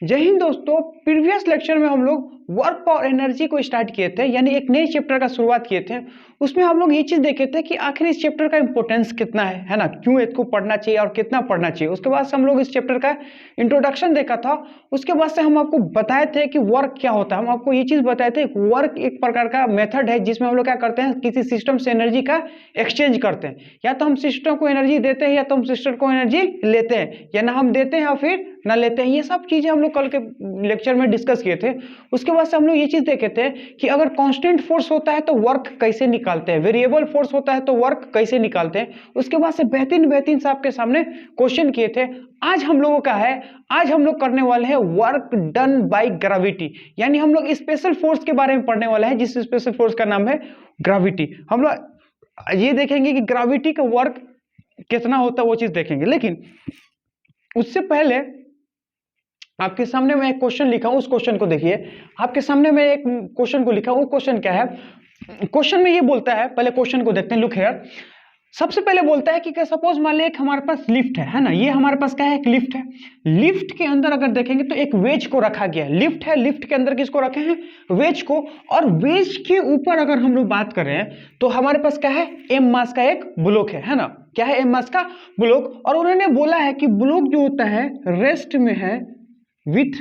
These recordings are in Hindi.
जय हिंद दोस्तों। प्रीवियस लेक्चर में हम लोग वर्क और एनर्जी को स्टार्ट किए थे, यानी एक नए चैप्टर का शुरुआत किए थे। उसमें हम लोग ये चीज देखे थे कि आखिर इस चैप्टर का इंपॉर्टेंस कितना है ना, क्यों इसको पढ़ना चाहिए और कितना पढ़ना चाहिए। उसके बाद से हम लोग इस चैप्टर का इंट्रोडक्शन देखा था। उसके बाद से हम आपको बताए थे कि वर्क क्या होता है। हम आपको ये चीज बताए थे, वर्क एक प्रकार का मेथड है जिसमें हम लोग क्या करते हैं, किसी सिस्टम से एनर्जी का एक्सचेंज करते हैं। या तो हम सिस्टम को एनर्जी देते हैं या तो हम सिस्टम को एनर्जी लेते हैं, या ना हम देते हैं या फिर ना लेते हैं। ये सब चीजें हम लोग कल के लेक्चर में डिस्कस किए थे। उसके बाद से हम लोग ये चीज देखे थे कि अगर कांस्टेंट फोर्स होता है तो वर्क कैसे निकालते हैं, वेरिएबल फोर्स होता है तो वर्क कैसे निकालते हैं। उसके बाद से बेहतरीन बेहतरीन से आपके सामने क्वेश्चन किए थे। आज हम लोगों का है, आज हम लोग करने वाले हैं वर्क डन बाय ग्रेविटी, यानी हम लोग स्पेशल फोर्स के बारे में पढ़ने वाले हैं, जिस स्पेशल फोर्स का नाम है ग्रेविटी। हम लोग ये देखेंगे कि ग्रेविटी का वर्क कितना होता है, वो चीज देखेंगे। लेकिन उससे पहले आपके सामने मैं एक क्वेश्चन लिखा हूं, उस क्वेश्चन को देखिए। आपके सामने मैं एक क्वेश्चन को लिखा हूं, वो क्वेश्चन क्या है। क्वेश्चन में ये बोलता है, पहले क्वेश्चन को देखते हैं। लुक हियर, सबसे पहले बोलता है कि सपोज मान ले एक हमारे पास लिफ्ट है ना, ये हमारे पास क्या है, एक लिफ्ट है। लिफ्ट के अंदर अगर देखेंगे तो एक वेज को रखा गया है। लिफ्ट है, लिफ्ट के अंदर किसको रखे हैं, वेज को। और वेज के ऊपर अगर हम लोग बात करें तो हमारे पास क्या है, एम मास का एक ब्लॉक है ना। क्या है, एम मास का ब्लॉक। और उन्होंने बोला है कि ब्लॉक जो होता है रेस्ट में है with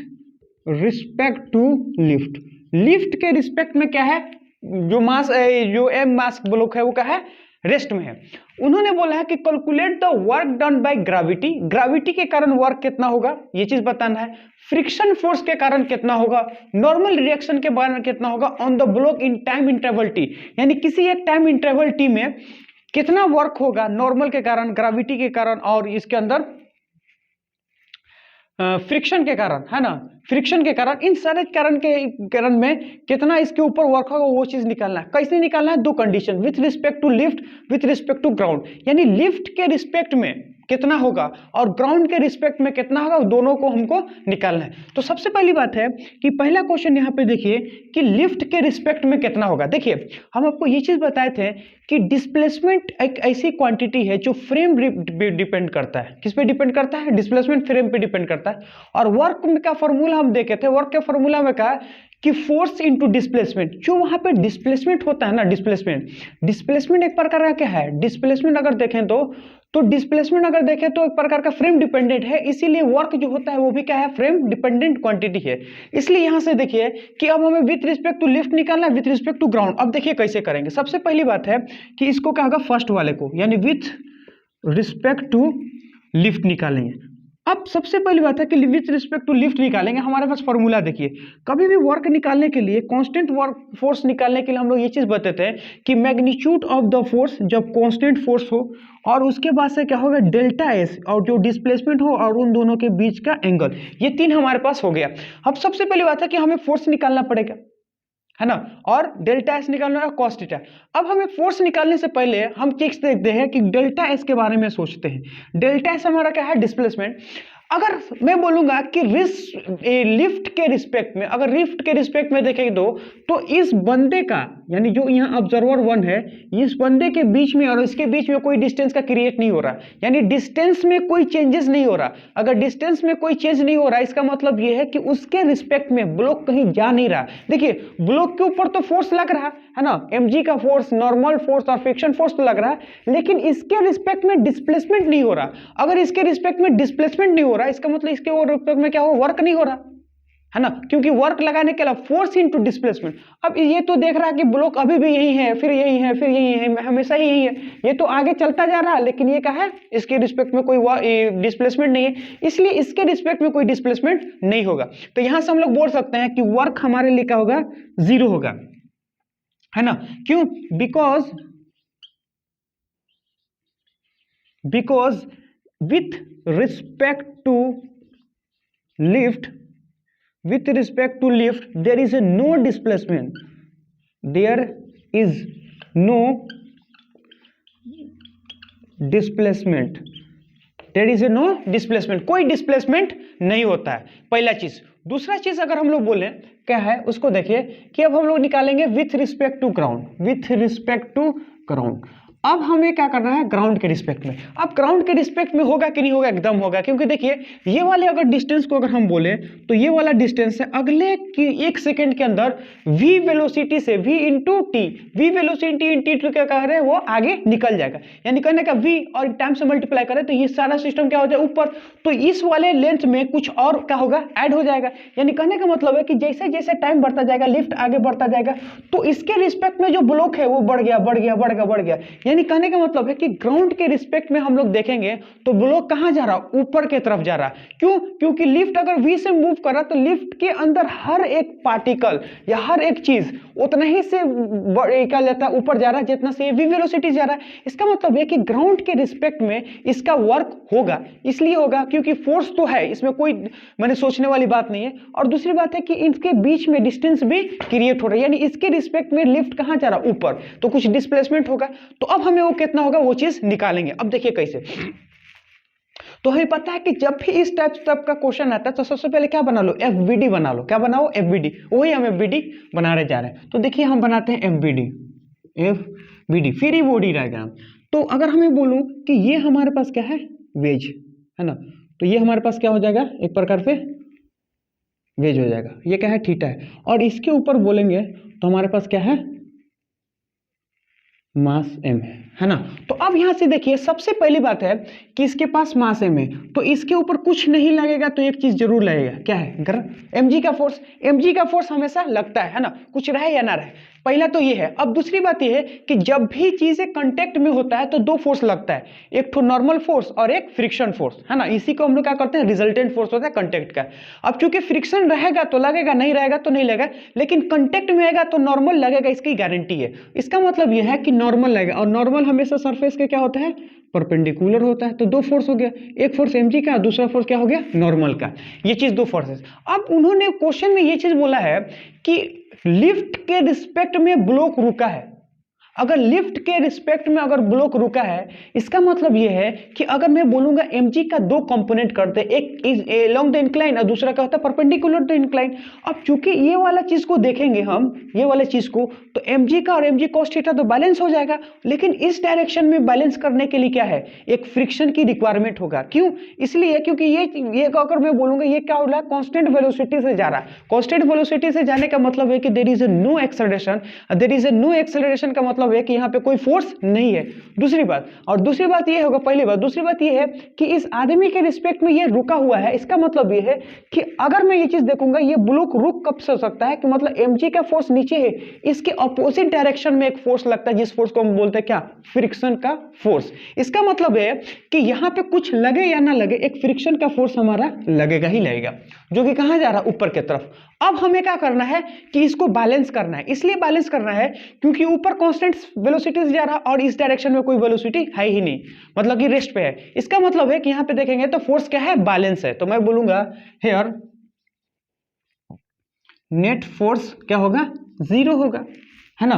respect to lift. Lift के रिस्पेक्ट में क्या है, जो मास जो एम मास ब्लॉक है वो क्या है, रेस्ट में है। उन्होंने बोला है कि calculate the work done by gravity. Gravity के कारण वर्क कितना होगा, ये चीज बताना है। फ्रिक्शन फोर्स के कारण कितना होगा, नॉर्मल रिएक्शन के कारण कितना होगा, on the block in time interval T, यानी किसी एक टाइम इंटरवल टी में कितना वर्क होगा नॉर्मल के कारण, ग्रेविटी के कारण और इसके अंदर फ्रिक्शन के कारण, है ना, फ्रिक्शन के कारण। इन सारे कारण में कितना इसके ऊपर वर्क होगा, वो चीज निकालना है। कैसे निकालना है, दो condition, with respect to lift, with respect to ground, यानी लिफ्ट के रिस्पेक्ट में कितना होगा और ग्राउंड के रिस्पेक्ट में कितना होगा, दोनों को हमको निकालना है। तो सबसे पहली बात है कि पहला क्वेश्चन यहाँ पे देखिए कि लिफ्ट के रिस्पेक्ट में कितना होगा। देखिए हम आपको ये चीज बताए थे कि डिस्प्लेसमेंट एक ऐसी क्वांटिटी है जो फ्रेम डिपेंड करता है। किस पे डिपेंड करता है, डिस्प्लेसमेंट फ्रेम पे डिपेंड करता है। और वर्क का फॉर्मूला हम देखे थे, वर्क के फॉर्मूला में कहा कि फोर्स इनटू डिस्प्लेसमेंट। जो वहां पे डिस्प्लेसमेंट होता है ना, डिस्प्लेसमेंट एक प्रकार का क्या है, डिस्प्लेसमेंट अगर देखें तो डिस्प्लेसमेंट अगर देखें तो एक प्रकार का फ्रेम डिपेंडेंट है। इसीलिए वर्क जो होता है वो भी क्या है, फ्रेम डिपेंडेंट क्वांटिटी है। इसलिए यहां से देखिए कि अब हमें विथ रिस्पेक्ट टू लिफ्ट निकालना है, विथ रिस्पेक्ट टू ग्राउंड। अब देखिए कैसे करेंगे। सबसे पहली बात है कि इसको क्या होगा, फर्स्ट वाले को, यानी विथ रिस्पेक्ट टू लिफ्ट निकालेंगे। अब सबसे पहली बात है कि विथ रिस्पेक्ट टू लिफ्ट निकालेंगे। हमारे पास फॉर्मूला देखिए, कभी भी वर्क निकालने के लिए, कांस्टेंट वर्क फोर्स निकालने के लिए हम लोग ये चीज बताते हैं कि मैग्नीट्यूड ऑफ द फोर्स जब कांस्टेंट फोर्स हो, और उसके बाद से क्या होगा, डेल्टा एस, और जो डिस्प्लेसमेंट हो और उन दोनों के बीच का एंगल। ये तीन हमारे पास हो गया। अब सबसे पहली बात है कि हमें फोर्स निकालना पड़ेगा, है ना, और डेल्टा एस निकालना है, कॉस थीटा। अब हमें फोर्स निकालने से पहले हम चेक देखते हैं कि डेल्टा एस के बारे में सोचते हैं। डेल्टा एस हमारा क्या है, डिस्प्लेसमेंट। अगर मैं बोलूंगा कि लिफ्ट के रिस्पेक्ट में, अगर लिफ्ट के रिस्पेक्ट में देखेंगे तो इस बंदे का, यानी जो यहाँ ऑब्जर्वर 1 है, इस बंदे के बीच में और इसके बीच में कोई डिस्टेंस का क्रिएट नहीं हो रहा, यानी डिस्टेंस में कोई चेंजेस नहीं हो रहा। अगर डिस्टेंस में कोई चेंज नहीं हो रहा, इसका मतलब यह है कि उसके रिस्पेक्ट में ब्लॉक कहीं जा नहीं रहा। देखिए ब्लॉक के ऊपर तो फोर्स लग रहा है ना, mg का फोर्स, नॉर्मल फोर्स और फ्रिक्शन फोर्स तो लग रहा है, लेकिन इसके रिस्पेक्ट में डिस्प्लेसमेंट नहीं हो रहा। अगर इसके रिस्पेक्ट में डिस्प्लेसमेंट नहीं हो रहा, इसका मतलब इसके रिस्पेक्ट में क्या हो, वर्क नहीं हो रहा, है ना, क्योंकि वर्क लगाने के लिए फोर्स इनटू डिस्प्लेसमेंट। अब ये तो देख रहा है कि ब्लॉक अभी भी यही है, फिर यही है, फिर यही है, हमेशा यही है, ये तो आगे चलता जा रहा है, लेकिन ये क्या है, इसके रिस्पेक्ट में कोई डिस्प्लेसमेंट नहीं है, इसलिए इसके रिस्पेक्ट में कोई डिस्प्लेसमेंट नहीं होगा। तो यहां से हम लोग बोल सकते हैं कि वर्क हमारे लिए क्या होगा, 0 होगा, है ना। क्यों, because with respect to lift, with respect to lift there is a no displacement, there is no displacement, there is a no displacement, कोई डिस्प्लेसमेंट नहीं होता है, पहला चीज। दूसरा चीज अगर हम लोग बोले क्या है, उसको देखिए कि अब हम लोग निकालेंगे with respect to ground, with respect to ground. अब हमें क्या करना है ग्राउंड के रिस्पेक्ट में। अब ग्राउंड के रिस्पेक्ट में होगा कि नहीं होगा, एकदम होगा, क्योंकि देखिए ये वाले अगर डिस्टेंस को अगर हम बोले तो ये वाला डिस्टेंस है अगले की 1 सेकंड के अंदर v वेलोसिटी से v into T, v velocity into T क्या कह रहे हैं वो आगे निकल जाएगा, यानी कहने का v और टाइम से मल्टीप्लाई करें तो ये सारा सिस्टम क्या हो जाए ऊपर, तो इस वाले लेंथ में कुछ और क्या होगा ऐड हो जाएगा, यानी कहने का मतलब है कि जैसे जैसे टाइम बढ़ता जाएगा लिफ्ट आगे बढ़ता जाएगा तो इसके रिस्पेक्ट में जो ब्लॉक है वो बढ़ गया बढ़ गया बढ़ गया बढ़ गया, यानी कहने का मतलब है कि ग्राउंड के रिस्पेक्ट में हम लोग देखेंगे तो ब्लॉक कहां जा रहा है, ऊपर की तरफ जा रहा है। क्यों? क्योंकि लिफ्ट अगर v से मूव कर रहा तो लिफ्ट के अंदर हर एक पार्टिकल या हर एक चीज उतना ही से क्या जाता है ऊपर जा रहा है जितना से v वेलोसिटी जा रहा है। इसका मतलब है कि ग्राउंड के रिस्पेक्ट में इसका वर्क होगा, इसलिए होगा क्योंकि फोर्स तो है, इसमें कोई मैंने सोचने वाली बात नहीं है। और दूसरी बात है कि इनके बीच में डिस्टेंस भी क्रिएट हो रहा है, यानी इसके रिस्पेक्ट में लिफ्ट कहां जा रहा है ऊपर, तो कुछ डिस्प्लेसमेंट होगा। तो अब हमें वो कितना होगा वो चीज निकालेंगे। अब देखिए कैसे, तो हमें पता है कि जब भी इस टाइप का क्वेश्चन आता है तो सबसे पहले क्या बना लो, एफबीडी बना लो। क्या बनाओ? एफबीडी। वही हम एफबीडी बनाने जा रहे हैं। तो देखिए हम बनाते हैं एफबीडी, फ्री बॉडी डायग्राम। तो अगर हमें बोलूं कि ये हमारे पास क्या है, वेज है ना, तो ये हमारे पास क्या हो जाएगा, एक प्रकार से वेज हो जाएगा। ये क्या है, थीटा है। और इसके ऊपर बोलेंगे तो हमारे पास क्या है, मास m है ना। तो अब यहां से देखिए सबसे पहली बात है कि इसके पास मास m है, तो इसके ऊपर कुछ नहीं लगेगा तो एक चीज जरूर लगेगा, क्या है, mg का फोर्स। mg का फोर्स हमेशा लगता है ना, कुछ रहे या ना रहे, पहला तो ये है। अब दूसरी बात ये है कि जब भी चीजें कांटेक्ट में होता है तो दो फोर्स लगता है, एक तो नॉर्मल फोर्स और एक फ्रिक्शन फोर्स, है ना। इसी को हम लोग क्या करते हैं, रिजल्टेंट फोर्स होता है कांटेक्ट का। अब चूंकि फ्रिक्शन रहेगा तो लगेगा, नहीं रहेगा तो नहीं लगेगा, लेकिन कांटेक्ट में आएगा तो नॉर्मल लगेगा, इसकी गारंटी है। इसका मतलब यह है कि नॉर्मल लगेगा, और नॉर्मल हमेशा सरफेस के क्या होता है, परपेंडिकुलर होता है। तो दो फोर्स हो गया, एक फोर्स mg का, दूसरा फोर्स क्या हो गया, नॉर्मल का। ये चीज दो फोर्सेस। अब उन्होंने क्वेश्चन में ये चीज बोला है कि लिफ्ट के रिस्पेक्ट में ब्लॉक रुका है। अगर लिफ्ट के रिस्पेक्ट में अगर ब्लॉक रुका है, इसका मतलब यह है कि अगर मैं बोलूंगा mg का दो कंपोनेंट करते, एक इज अलोंग द इंक्लाइन और दूसरा क्या होता है, परपेंडिकुलर द इंक्लाइन। अब चूंकि ये वाला चीज को देखेंगे हम, ये वाले चीज को, तो mg का और mg cos थीटा तो बैलेंस हो जाएगा, लेकिन इस डायरेक्शन में बैलेंस करने के लिए क्या है, एक फ्रिक्शन की रिक्वायरमेंट होगा। क्यों? इसलिए क्योंकि ये अगर मैं बोलूंगा ये क्या हो रहा है, कांस्टेंट वेलोसिटी से जा रहा है। कांस्टेंट वेलोसिटी से जाने का मतलब है कि there is no acceleration, there is no acceleration का मतलब है कि यहाँ पे कोई फोर्स नहीं है। दूसरी बात, और दूसरी बात ये होगा, पहली बात, दूसरी बात ये है कि इस आदमी के रिस्पेक्ट में ये रुका हुआ है। इसका मतलब ये है कि अगर मैं ये चीज देखूंगा, ये ब्लॉक रुक कब से सकता है कि मतलब mg का फोर्स नीचे है, इसके अपोजिट डायरेक्शन में एक फोर्स लगता है, जिस फोर्स को हम बोलते हैं क्या, फ्रिक्शन का फोर्स। इसका मतलब है कि यहाँ पे कुछ लगे या ना लगे, एक फ्रिक्शन का फोर्स हमारा लगेगा ही लगेगा, जो कि कहां जा रहा है, ऊपर की तरफ। अब हमें क्या करना है कि इसको बैलेंस करना है। इसलिए बैलेंस करना है क्योंकि ऊपर कांस्टेंट वेलोसिटी से जा रहा है और इस डायरेक्शन में कोई वेलोसिटी है ही नहीं, मतलब कि रेस्ट पे है। इसका मतलब है कि यहां पे देखेंगे तो फोर्स क्या है, बैलेंस है। तो मैं बोलूंगा हियर नेट फोर्स क्या होगा, जीरो होगा, है ना,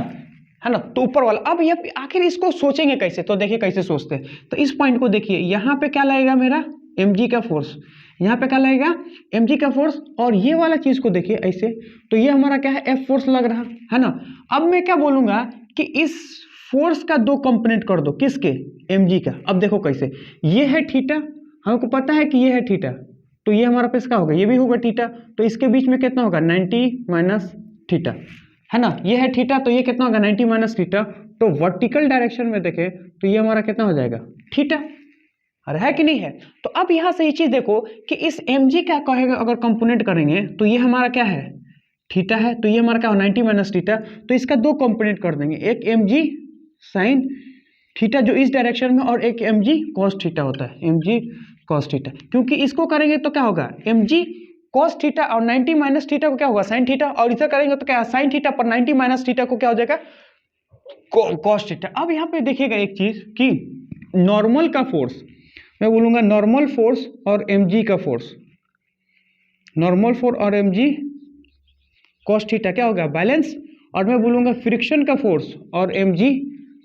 है ना। तो ऊपर वाला, अब ये आखिर इसको सोचेंगे कैसे, तो देखिए कैसे सोचते हैं। तो इस पॉइंट को देखिए, यहां पे क्या लगेगा मेरा, mg का फोर्स, यहाँ पे क्या लगेगा, mg का फोर्स, और ये वाला चीज को देखिए ऐसे, तो ये हमारा क्या है, f फोर्स लग रहा है ना। अब मैं क्या बोलूंगा कि इस फोर्स का दो कंपोनेंट कर दो, किसके, mg का। अब देखो कैसे, ये है थीटा, हमको पता है कि ये है थीटा, तो ये हमारा पास क्या होगा, ये भी होगा थीटा, तो इसके बीच में कितना होगा, 90 माइनस थीटा, है ना। ये है थीटा, तो ये कितना होगा, 90 माइनस थीटा। तो वर्टिकल डायरेक्शन में देखें तो ये हमारा कितना हो जाएगा, थीटा, अरे है कि नहीं है। तो अब यहां से ये चीज देखो कि इस mg का कहेगा अगर कंपोनेंट करेंगे तो ये हमारा क्या है, थीटा है, तो ये हमारा क्या हो, 90 माइनस थीटा। तो इसका दो कंपोनेंट कर देंगे, एक mg साइन थीटा जो इस डायरेक्शन में, और एक mg cos थीटा होता है, mg cos थीटा। क्योंकि इसको करेंगे तो क्या होगा, mg cos थीटा, और 90 माइनस थीटा को क्या होगा, साइन थीटा, और इसे करेंगे तो क्या, साइन थीटा पर 90 माइनस थीटा को क्या हो जाएगा, cos थीटा। अब यहाँ पे देखिएगा एक चीज कि नॉर्मल का फोर्स, मैं बोलूंगा नॉर्मल फोर्स और mg का फोर्स, नॉर्मल फोर्स और mg cos थीटा क्या होगा, बैलेंस। और मैं बोलूंगा फ्रिक्शन का फोर्स और mg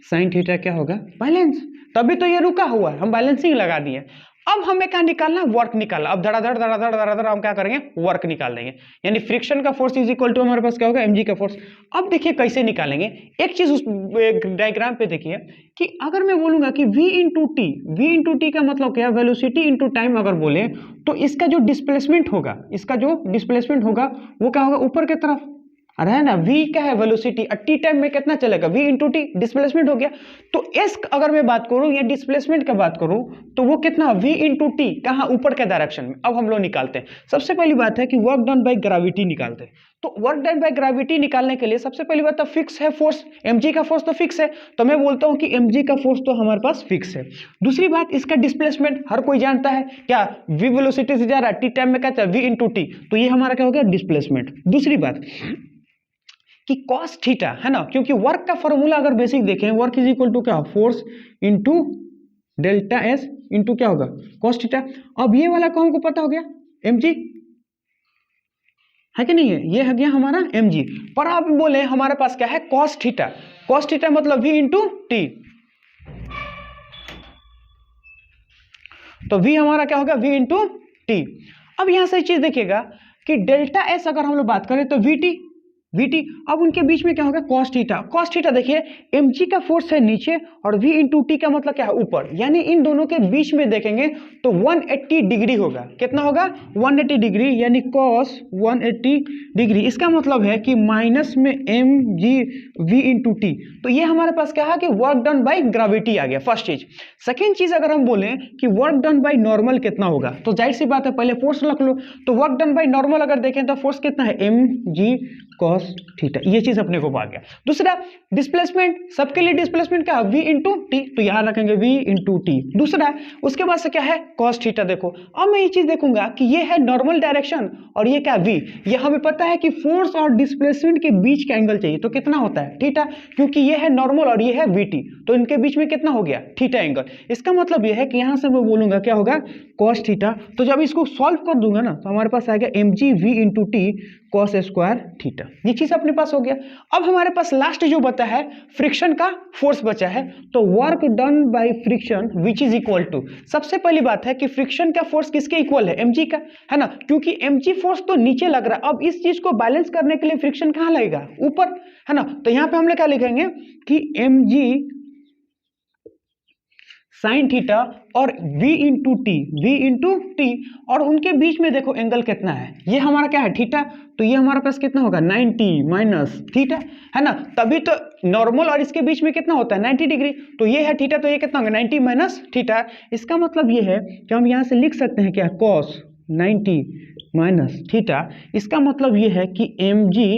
sin थीटा क्या होगा, बैलेंस। तभी तो ये रुका हुआ है, हम बैलेंसिंग लगा दिए। अब हमें क्या निकालना, वर्क निकालना। अब धड़ाधड़ धड़ाधड़ धड़ाधड़ हम क्या करेंगे, वर्क निकाल देंगे। यानी फ्रिक्शन का फोर्स इज इक्वल टू हमारे पास क्या होगा, mg का फोर्स। अब देखिए कैसे निकालेंगे, एक चीज उस डायग्राम पे देखिए कि अगर मैं बोलूंगा कि v इंटू टी का मतलब क्या है, वेलोसिटी इंटू टाइम अगर बोले तो इसका जो डिस्प्लेसमेंट होगा, वो क्या होगा, ऊपर की तरफ। अरे है ना, v क्या है, वेलोसिटी, टी टाइम में कितना चलेगा, v इंटू टी, डिस्प्लेसमेंट हो गया। तो s अगर मैं बात करूं या डिस्प्लेसमेंट का बात करूं तो वो कितना, v इंटू टी, कहां, ऊपर के डायरेक्शन में। अब हम लोग निकालते हैं, सबसे पहली बात है कि वर्क डन बाय ग्रेविटी निकालते हैं। तो वर्क डन बाय ग्रेविटी निकालने के लिए सबसे पहली बात तो फिक्स है फोर्स, mg का फोर्स तो फिक्स है, तो मैं बोलता हूं कि mg का फोर्स तो हमारे पास फिक्स है। दूसरी बात, इसका डिस्प्लेसमेंट हर कोई जानता है, क्या, v वेलोसिटी से जा रहा है, टी टाइम में क्या था, v इंटू टी, तो ये हमारा क्या हो गया, डिस्प्लेसमेंट। दूसरी बात कि cos थीटा है ना, क्योंकि वर्क का फॉर्मूला अगर बेसिक देखें, वर्क इज इक्वल टू क्या, force into delta S into क्या होगा, cos थीटा। अब ये वाला को हमको पता हो गया, mg है कि नहीं है, ये है गया हमारा mg। पर आप बोले हमारे पास क्या है, cos थीटा मतलब v इंटू टी, तो v हमारा क्या होगा, v इंटू टी। अब यहां से चीज देखिएगा कि डेल्टा एस अगर हम लोग बात करें तो vt, अब उनके बीच में क्या होगा, cos थीटा देखिए, mg का फोर्स है नीचे और v इंटू टी का मतलब क्या है, ऊपर, यानी इन दोनों के बीच में देखेंगे तो 180 डिग्री होगा। कितना होगा, 180 डिग्री, यानी cos 180 डिग्री। इसका मतलब है कि माइनस में mg v इंटू टी। तो ये हमारे पास क्या है कि वर्क डन बाय ग्रेविटी आ गया, फर्स्ट चीज। सेकेंड चीज अगर हम बोलें कि वर्क डन बाय नॉर्मल कितना होगा, तो जाहिर सी बात है पहले फोर्स रख लो। तो वर्क डन बाय नॉर्मल अगर देखें तो फोर्स कितना है, mg cos थीटा, ये चीज अपने को आ गया। दूसरा डिस्प्लेसमेंट, सबके लिए डिस्प्लेसमेंट क्या है, v इंटू टी, तो यहां रखेंगे v इंटू टी। दूसरा उसके बाद से क्या है, cos थीटा। देखो अब मैं ये चीज देखूंगा कि ये है नॉर्मल डायरेक्शन और ये क्या, v। ये हमें पता है कि फोर्स और डिस्प्लेसमेंट के बीच का एंगल चाहिए, तो कितना होता है, थीटा, क्योंकि ये है नॉर्मल और ये है vt, तो इनके बीच में कितना हो गया, थीटा एंगल। इसका मतलब ये है कि यहां से मैं बोलूंगा क्या होगा, cos थीटा। तो जब इसको सॉल्व कर दूंगा ना तो हमारे पास आ गया mg v into T cos square theta, ये चीज अपने पास हो गया। अब हमारे पास लास्ट जो बचा है, फ्रिक्शन का फोर्स बचा है, तो work done by friction which is equal to, सबसे पहली बात है कि फ्रिक्शन का फोर्स किसके इक्वल है, mg का, है ना, क्योंकि mg फोर्स तो नीचे लग रहा है। अब इस चीज को बैलेंस करने के लिए फ्रिक्शन कहां लगेगा, ऊपर, है ना। तो यहां पे हम लोग क्या लिखेंगे कि mg साइन थीटा और v इंटू टी, और उनके बीच में देखो एंगल कितना है, ये हमारा क्या है, थीटा, तो ये हमारे पास कितना होगा, 90 माइनस थीटा, है ना। तभी तो नॉर्मल और इसके बीच में कितना होता है, 90 डिग्री, तो ये है थीटा, तो ये कितना होगा, 90 माइनस थीटा। इसका मतलब ये है कि हम यहां से लिख सकते हैं क्या, cos 90 माइनस थीटा। इसका मतलब ये है कि mg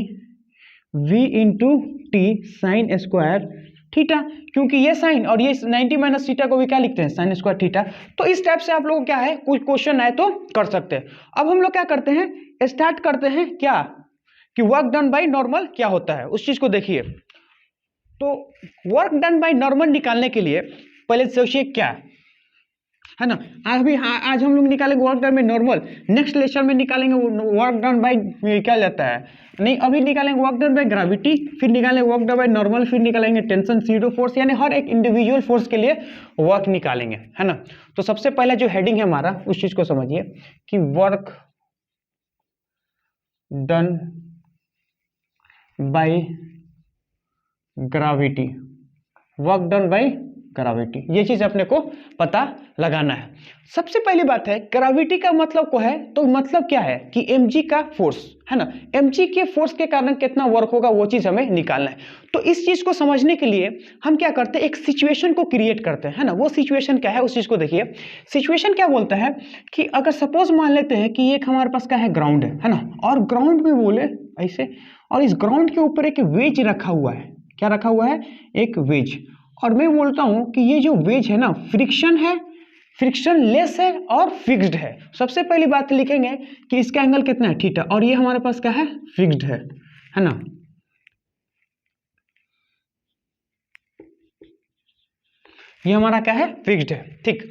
v into T sine square theta, क्योंकि ये साइन और ये 90 माइनस थीटा को भी क्या लिखते हैं, साइन स्क्वायर थीटा। तो इस टाइप से आप लोग क्या है, कुछ क्वेश्चन आए तो कर सकते हैं। अब हम लोग क्या करते हैं, स्टार्ट करते हैं क्या, कि वर्क डन बाय नॉर्मल क्या होता है, उस चीज को देखिए। तो वर्क डन बाय नॉर्मल निकालने के लिए पहले सोचिए क्या है ना, आज हम लोग निकालेंगे work done by normal, next lecture में निकालेंगे वर्क डन बाय क्या जाता है, नहीं अभी निकालेंगे वर्क डन बाय ग्रेविटी, फिर निकालेंगे वर्क डन बाय नॉर्मल, फिर निकालेंगे टेंशन जीरो फोर्स, यानी हर एक इंडिविजुअल फोर्स के लिए वर्क निकालेंगे, है ना। तो सबसे पहला जो हेडिंग है हमारा, उस चीज को समझिए कि work done by gravity, work done by gravity, ये चीज अपने को पता लगाना है। सबसे पहली बात है, ग्रेविटी का मतलब को है, तो मतलब क्या है कि mg का फोर्स, है ना, mg के फोर्स के कारण कितना वर्क होगा, वो चीज हमें निकालना है। तो इस चीज को समझने के लिए हम क्या करते हैं, एक सिचुएशन को क्रिएट करते हैं, है ना। वो सिचुएशन क्या है, उस चीज को देखिए। सिचुएशन क्या बोलता है कि अगर सपोज मान लेते हैं कि एक हमारे पास क्या है, ग्राउंड है ना, और ग्राउंड में बोले ऐसे, और इस ग्राउंड के ऊपर एक वेज रखा हुआ है, क्या रखा हुआ है, एक वेज, और मैं बोलता हूं कि ये जो वेज है ना, फ्रिक्शन है, फ्रिक्शन लेस है और फिक्स्ड है। सबसे पहली बात लिखेंगे कि इसका एंगल कितना है, थीटा, और ये हमारे पास क्या है, फिक्स्ड है ना। ये हमारा क्या है, फिक्स्ड है, ठीक।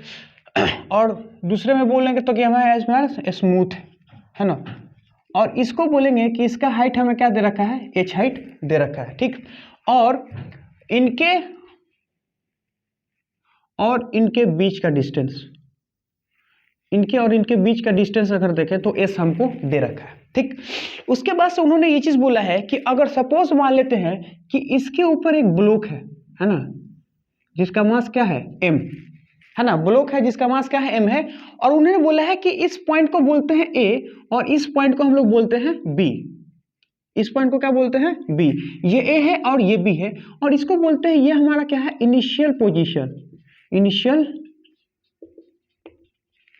और दूसरे में बोलेंगे तो कि हमारा स्मूथ है ना, और इसको बोलेंगे कि इसका हाइट हमें क्या दे रखा है, h हाइट दे रखा है, ठीक। और इनके बीच का डिस्टेंस, इनके और इनके बीच का डिस्टेंस अगर देखें तो एस हमको दे रखा है, ठीक। उसके बाद से उन्होंने ये चीज बोला है कि अगर सपोज मान लेते हैं कि इसके ऊपर एक ब्लॉक है ना, जिसका मास क्या है m, है ना, ब्लॉक है जिसका मास क्या है m है, और उन्होंने बोला है कि इस पॉइंट को बोलते हैं a और इस पॉइंट को हम लोग बोलते हैं b। इस पॉइंट को क्या बोलते हैं b, ये a है और ये b है, और इसको बोलते हैं, ये हमारा क्या है इनिशियल पोजीशन, इनिशियल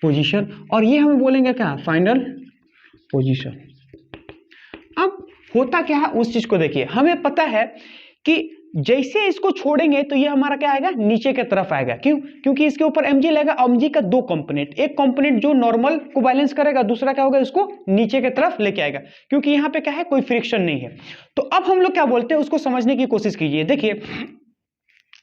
पोजीशन, और ये हमें बोलेंगे क्या फाइनल पोजीशन। अब होता क्या है उस चीज को देखिए, हमें पता है कि जैसे इसको छोड़ेंगे तो ये हमारा क्या आएगा नीचे की तरफ आएगा, क्यों, क्योंकि इसके ऊपर mg लगेगा, mg का दो कंपोनेंट, एक कंपोनेंट जो नॉर्मल को बैलेंस करेगा, दूसरा क्या होगा इसको नीचे की तरफ लेके आएगा, क्योंकि यहाँ पे क्या है कोई फ्रिक्शन नहीं है। तो अब हम लोग क्या बोलते हैं उसको समझने की कोशिश कीजिए। देखिए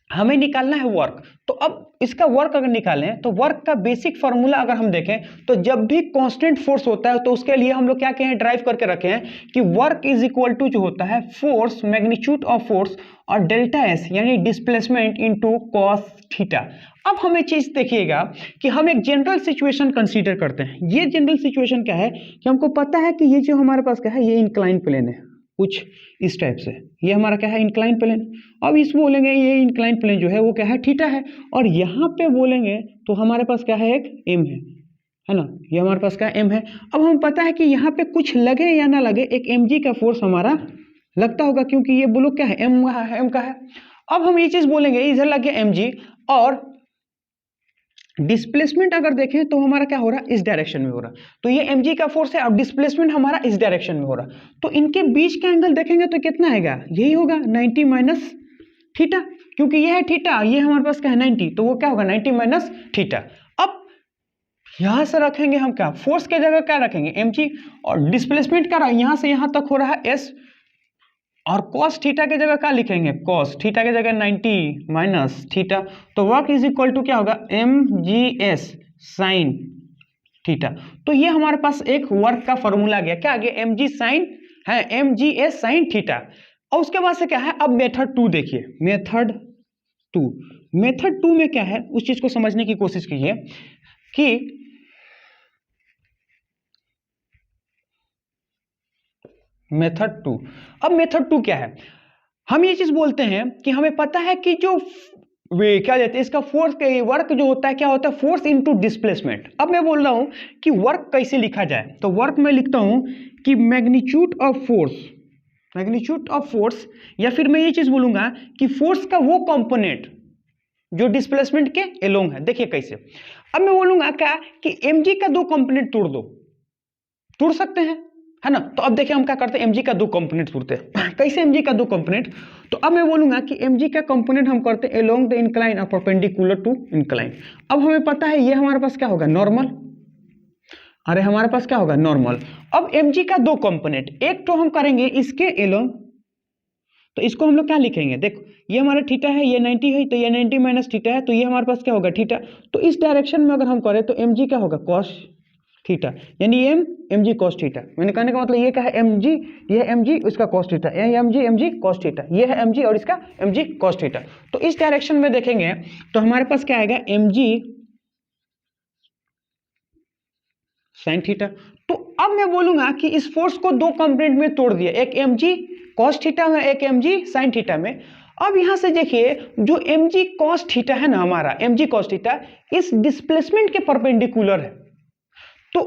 हमें निकालना है वर्क, तो अब इसका वर्क अगर निकालें तो वर्क का बेसिक फॉर्मूला अगर हम देखें तो जब भी कांस्टेंट फोर्स होता है तो उसके लिए हम लोग क्या कहें ड्राइव करके रखे हैं कि वर्क इज इक्वल टू जो होता है फोर्स मैग्नीट्यूड ऑफ फोर्स और डेल्टा एस यानी डिस्प्लेसमेंट इनटू कॉस थीटा। अब हमें चीज देखिएगा कि हम एक जनरल सिचुएशन कंसीडर करते हैं। ये जनरल सिचुएशन क्या है कि हमको पता है कि ये जो हमारे पास क्या है ये इंक्लाइन प्लेन है, कुछ इस टाइप से, ये हमारा क्या है इंक्लाइन प्लेन। अब इस बोलेंगे ये इंक्लाइन प्लेन जो है वो क्या है थीटा है, और यहाँ पे बोलेंगे तो हमारे पास क्या है एक एम है ना, ये हमारे पास क्या एम है। अब हम पता है कि यहाँ पे कुछ लगे या ना लगे एक mg का फोर्स हमारा लगता होगा, क्योंकि ये ब्लॉक क्या है एम का है। अब हम ये चीज बोलेंगे इधर लग गया mg, और डिस्प्लेसमेंट अगर देखें तो हमारा क्या हो रहा है इस डायरेक्शन में हो रहा, तो ये mg का फोर्स है, अब डिस्प्लेसमेंट हमारा इस डायरेक्शन में हो रहा, तो इनके बीच का एंगल देखेंगे तो कितना आएगा, यही होगा 90 माइनस थीटा, क्योंकि ये है थीटा, ये हमारे पास क्या है 90, तो वो क्या होगा 90 माइनस थीटा। अब यहां से रखेंगे हम क्या फोर्स के जगह क्या रखेंगे mg, और डिस्प्लेसमेंट क्या रहा यहां से यहां तक हो रहा है s, और cos थीटा के जगह क्या लिखेंगे cos थीटा के जगह 90 माइनस थीटा, तो वर्क इज इक्वल टू क्या होगा mgs साइन थीटा। तो ये हमारे पास एक वर्क का फॉर्मूला आ गया, क्या आ गया mg साइन है mgs साइन थीटा। और उसके बाद से क्या है अब मेथड 2 देखिए, मेथड 2 में क्या है उस चीज को समझने की कोशिश कीजिए कि मेथड 2। अब मेथड 2 क्या है, हम ये चीज बोलते हैं कि हमें पता है कि जो वे क्या कहते हैं इसका फोर्स वर्क जो होता है क्या होता है फोर्स इनटू डिस्प्लेसमेंट। अब मैं बोल रहा हूं कि वर्क कैसे लिखा जाए, तो वर्क में लिखता हूं कि मैग्नीट्यूड ऑफ फोर्स, या फिर मैं ये चीज बोलूंगा कि फोर्स का वो कंपोनेंट जो डिस्प्लेसमेंट के एलोंग है। देखिए कैसे, अब मैं बोलूंगा क्या कि mg का दो कंपोनेंट तोड़ सकते हैं, है ना। तो अब देखिए हम क्या करते हैं mg का दो कंपोनेंट तोड़ते हैं कैसे mg का दो कंपोनेंट, तो अब मैं बोलूंगा कि mg का कंपोनेंट हम करते हैं अलोंग द इंक्लाइन और परपेंडिकुलर टू इंक्लाइन। अब हमें पता है ये हमारे पास क्या होगा नॉर्मल, अरे हमारे पास क्या होगा नॉर्मल। अब mg का दो कंपोनेंट, एक तो हम करेंगे इसके अलोंग, तो इसको हम लोग क्या लिखेंगे, देखो ये हमारा थीटा है ये 90 है, तो ये 90 माइनस थीटा है, तो ये हमारे पास क्या होगा थीटा। तो इस डायरेक्शन में अगर हम करें तो mg क्या होगा cos थीटा, यानी mg cos थीटा। मैंने कहने का मतलब ये क्या है mg, ये mg इसका cos थीटा, ये mg cos थीटा, ये है mg और इसका mg cos थीटा। तो इस डायरेक्शन में देखेंगे तो हमारे पास क्या आएगा mg sin थीटा। तो अब मैं बोलूंगा कि इस फोर्स को दो कंपोनेंट में तोड़ दिया, एक mg cos थीटा में, एक mg sin थीटा में। अब यहां से देखिए जो mg cos थीटा है ना हमारा mg cos थीटा इस डिस्प्लेसमेंट के परपेंडिकुलर है, तो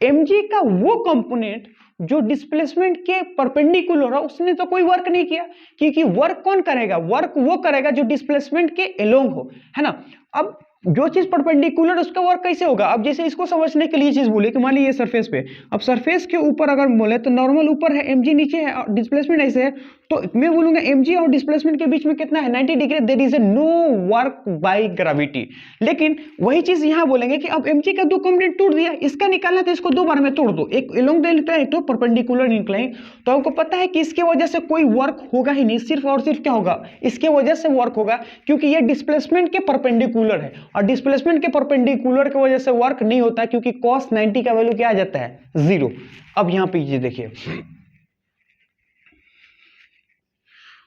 mg का वो कंपोनेंट जो डिस्प्लेसमेंट के परपेंडिकुलर है उसने तो कोई वर्क नहीं किया, क्योंकि वर्क कौन करेगा, वर्क वो करेगा जो डिस्प्लेसमेंट के अलोंग हो, है ना। अब जो चीज परपेंडिकुलर उसका वर्क कैसे होगा, अब जैसे इसको समझने के लिए चीज बोले कि मान लीजिए ये सरफेस पे, अब सरफेस के ऊपर अगर बोले तो नॉर्मल ऊपर है mg नीचे है और डिस्प्लेसमेंट ऐसे है, तो मैं बोलूंगा mg और डिस्प्लेसमेंट के बीच में कितना है 90 degree, there is a no work by gravity. लेकिन वही चीज यहां बोलेंगे कि अब mg का दो कंपोनेंट तोड़ दिया, इसका निकालना तो इसको दो बार में तोड़ दो, एक अलोंग द इंक्लाइन एक तो परपेंडिकुलर इंक्लाइन, तो हमको पता है कि इसके वजह से कोई वर्क होगा ही नहीं, सिर्फ और सिर्फ क्या होगा इसके वजह से वर्क होगा, क्योंकि ये डिस्प्लेसमेंट के परपेंडिकुलर है, और डिस्प्लेसमेंट के परपेंडिकुलर की वजह से वर्क नहीं होता क्योंकि cos 90 का वैल्यू क्या आ जाता है 0। अब यहां पे ये देखिए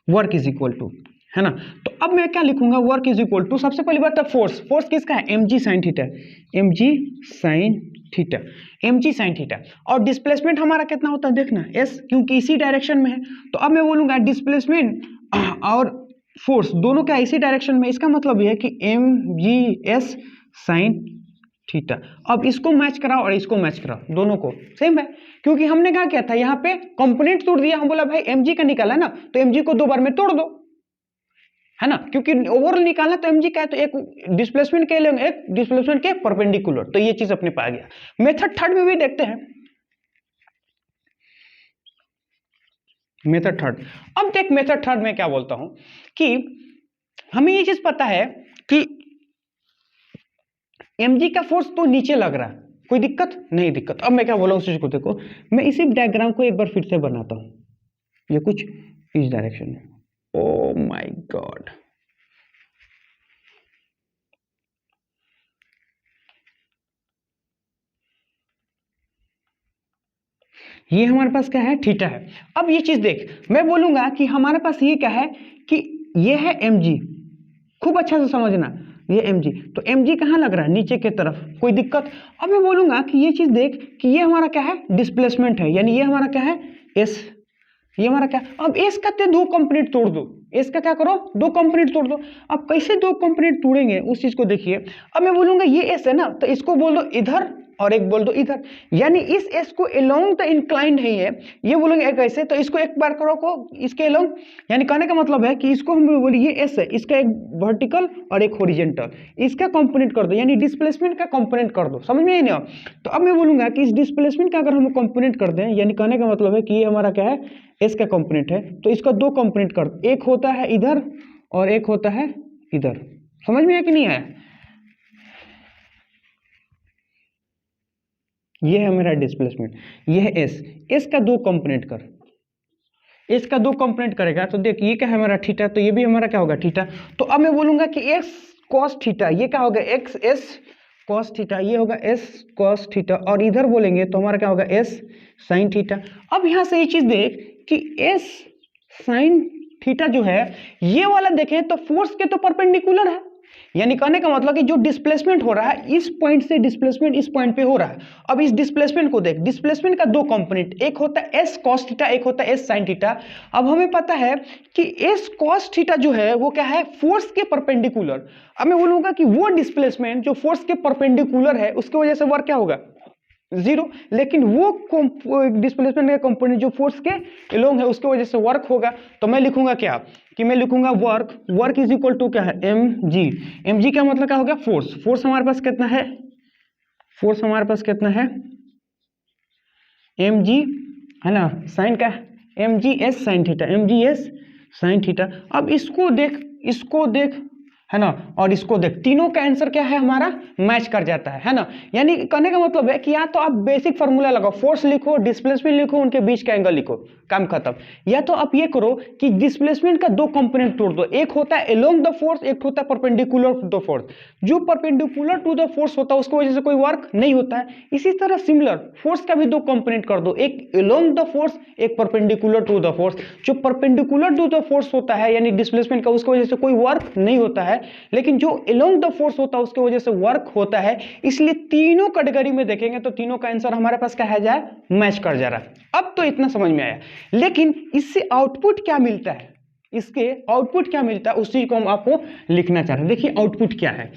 वर्क इज इक्वल टू है ना। तो अब मैं क्या लिखूंगा, वर्क इज इक्वल टू, सबसे पहली बात है फोर्स, फोर्स किसका है, M G sine theta, M G sine theta, M G sine theta. और डिस्प्लेसमेंट हमारा कितना होता है देखना, एस, क्योंकि इसी डायरेक्शन में है। तो अब मैं बोलूंगा डिस्प्लेसमेंट और फोर्स दोनों क्या इसी डायरेक्शन में, इसका मतलब यह है कि M G S sine theta. अब इसको मैच कराओ और इसको मैच कराओ, दोनों को सेम है, क्योंकि हमने क्या किया था, यहाँ पे कंपोनेंट तोड़ दिया, हम बोला भाई mg का निकाला ना, तो mg को 2 बार में तोड़ दो, है ना, क्योंकि ओवरऑल निकालना तो mg का है, तो एक डिस्प्लेसमेंट के लिए एक डिस्प्लेसमेंट के परपेंडिकुलर, तो ये चीज अपने पास गया। मेथड थर्ड में भी देखते हैं, मेथड थर्ड। अब देख मेथड थर्ड में क्या बोलता हूं कि हमें ये चीज पता है कि mg का फोर्स तो नीचे लग रहा है, कोई दिक्कत नहीं, दिक्कत। अब मैं क्या बोला उस चीज को देखो, मैं इसी डायग्राम को एक बार फिर से बनाता हूं, ये कुछ इस डायरेक्शन में, ओ माय गॉड, ये हमारे पास क्या है, थीटा है। अब ये चीज देख, मैं बोलूंगा कि हमारे पास ये क्या है कि ये है mg, खूब अच्छा से समझना, ये mg, तो mg कहाँ लग रहा है, नीचे की तरफ, कोई दिक्कत। अब मैं बोलूंगा कि ये चीज देख कि ये हमारा क्या है, डिस्प्लेसमेंट है, यानी ये हमारा क्या है, s, ये हमारा क्या, अब s का 2 कंपोनेंट तोड़ दो, s का क्या करो, 2 कंपोनेंट तोड़ दो। अब कैसे 2 कंपोनेंट तोड़ेंगे उस चीज को देखिए। अब मैं बोलूंगा ये s है ना, तो इसको बोल दो इधर और एक बोल दो इधर, यानी इस s को अलोंग द इंक्लाइन नहीं है, ये बोलेंगे एक ऐसे, तो इसको एक बार करो को इसके अलोंग, यानी कहने का मतलब है कि इसको हम बोलिए ये s है, इसका एक वर्टिकल और एक हॉरिजॉन्टल, इसका कंपोनेंट कर दो, यानी डिस्प्लेसमेंट का कंपोनेंट कर दो, समझ में आई ना। तो अब मैं बोलूंगा कि इस डिस्प्लेसमेंट का अगर हम कंपोनेंट कर दें, यानी कहने का मतलब है कि ये हमारा क्या है, s का कंपोनेंट है, तो इसका 2 कंपोनेंट कर दो, एक होता है इधर और एक होता है इधर, समझ में आया कि नहीं आया। ये है मेरा डिस्प्लेसमेंट, ये है s का 2 कंपोनेंट कर, s का 2 कंपोनेंट करेगा, तो देख ये क्या है हमारा थीटा, तो ये भी हमारा क्या होगा थीटा। तो अब मैं बोलूंगा कि x cos थीटा, ये क्या होगा x s cos थीटा, ये होगा s cos थीटा, और इधर बोलेंगे तो हमारा क्या होगा s sin थीटा। अब यहां से ये चीज देख कि s sin थीटा जो है, ये वाला देखें तो फोर्स के तो परपेंडिकुलर है, यानी कहने का मतलब कि जो डिस्प्लेसमेंट हो रहा है इस पॉइंट से डिस्प्लेसमेंट इस पॉइंट पे हो रहा है। अब इस डिस्प्लेसमेंट को देख, डिस्प्लेसमेंट का 2 कंपोनेंट, एक होता है s cos थीटा, एक होता है s sin थीटा। अब हमें पता है कि s cos थीटा जो है वो क्या है, फोर्स के परपेंडिकुलर। अब मैं बोलूंगा कि वो डिस्प्लेसमेंट जो फोर्स के परपेंडिकुलर है उसकी वजह से वर्क क्या होगा, 0, लेकिन वो डिस्प्लेसमेंट का कंपोनेंट जो फोर्स के अलोंग है उसकी वजह से वर्क होगा। तो मैं लिखूंगा क्या कि मैं लिखूंगा work, work is equal to क्या है, mg, mg का मतलब क्या हो गया, फोर्स, फोर्स हमारे पास कितना है, फोर्स हमारे पास कितना है, mg, है ना, साइन का mg s sine theta, mg s sign theta. अब इसको देख, है ना, और इसको देख, तीनों का आंसर क्या है हमारा, मैच कर जाता है ना। यानी कहने का मतलब है कि या तो आप बेसिक फार्मूला लगाओ, फोर्स लिखो, डिस्प्लेसमेंट लिखो, उनके बीच का एंगल लिखो, काम खत्म। या तो आप ये करो कि डिस्प्लेसमेंट का 2 कंपोनेंट तोड़ दो, एक होता है अलोंग द फोर्स, एक होता है परपेंडिकुलर टू द फोर्स। जो परपेंडिकुलर टू द फोर्स होता है उसकी वजह से कोई वर्क नहीं होता है। इसी तरह सिमिलर फोर्स का भी 2 कंपोनेंट कर दो, एक अलोंग द फोर्स, एक परपेंडिकुलर टू द फोर्स। जो परपेंडिकुलर टू द फोर्स होता है यानी डिस्प्लेसमेंट का, उसकी वजह से कोई वर्क नहीं होता है, लेकिन जो अलोंग द फोर्स होता है उसकी वजह से वर्क होता है। इसलिए तीनों कैटेगरी में देखेंगे तो तीनों का आंसर हमारे पास क्या है, जाए मैच कर जा रहा है। अब तो इतना समझ में आया, लेकिन इससे आउटपुट क्या मिलता है, इसके आउटपुट क्या मिलता है उस चीज को हम आपको लिखना चाह रहे हैं। देखिए आउटपुट क्या है,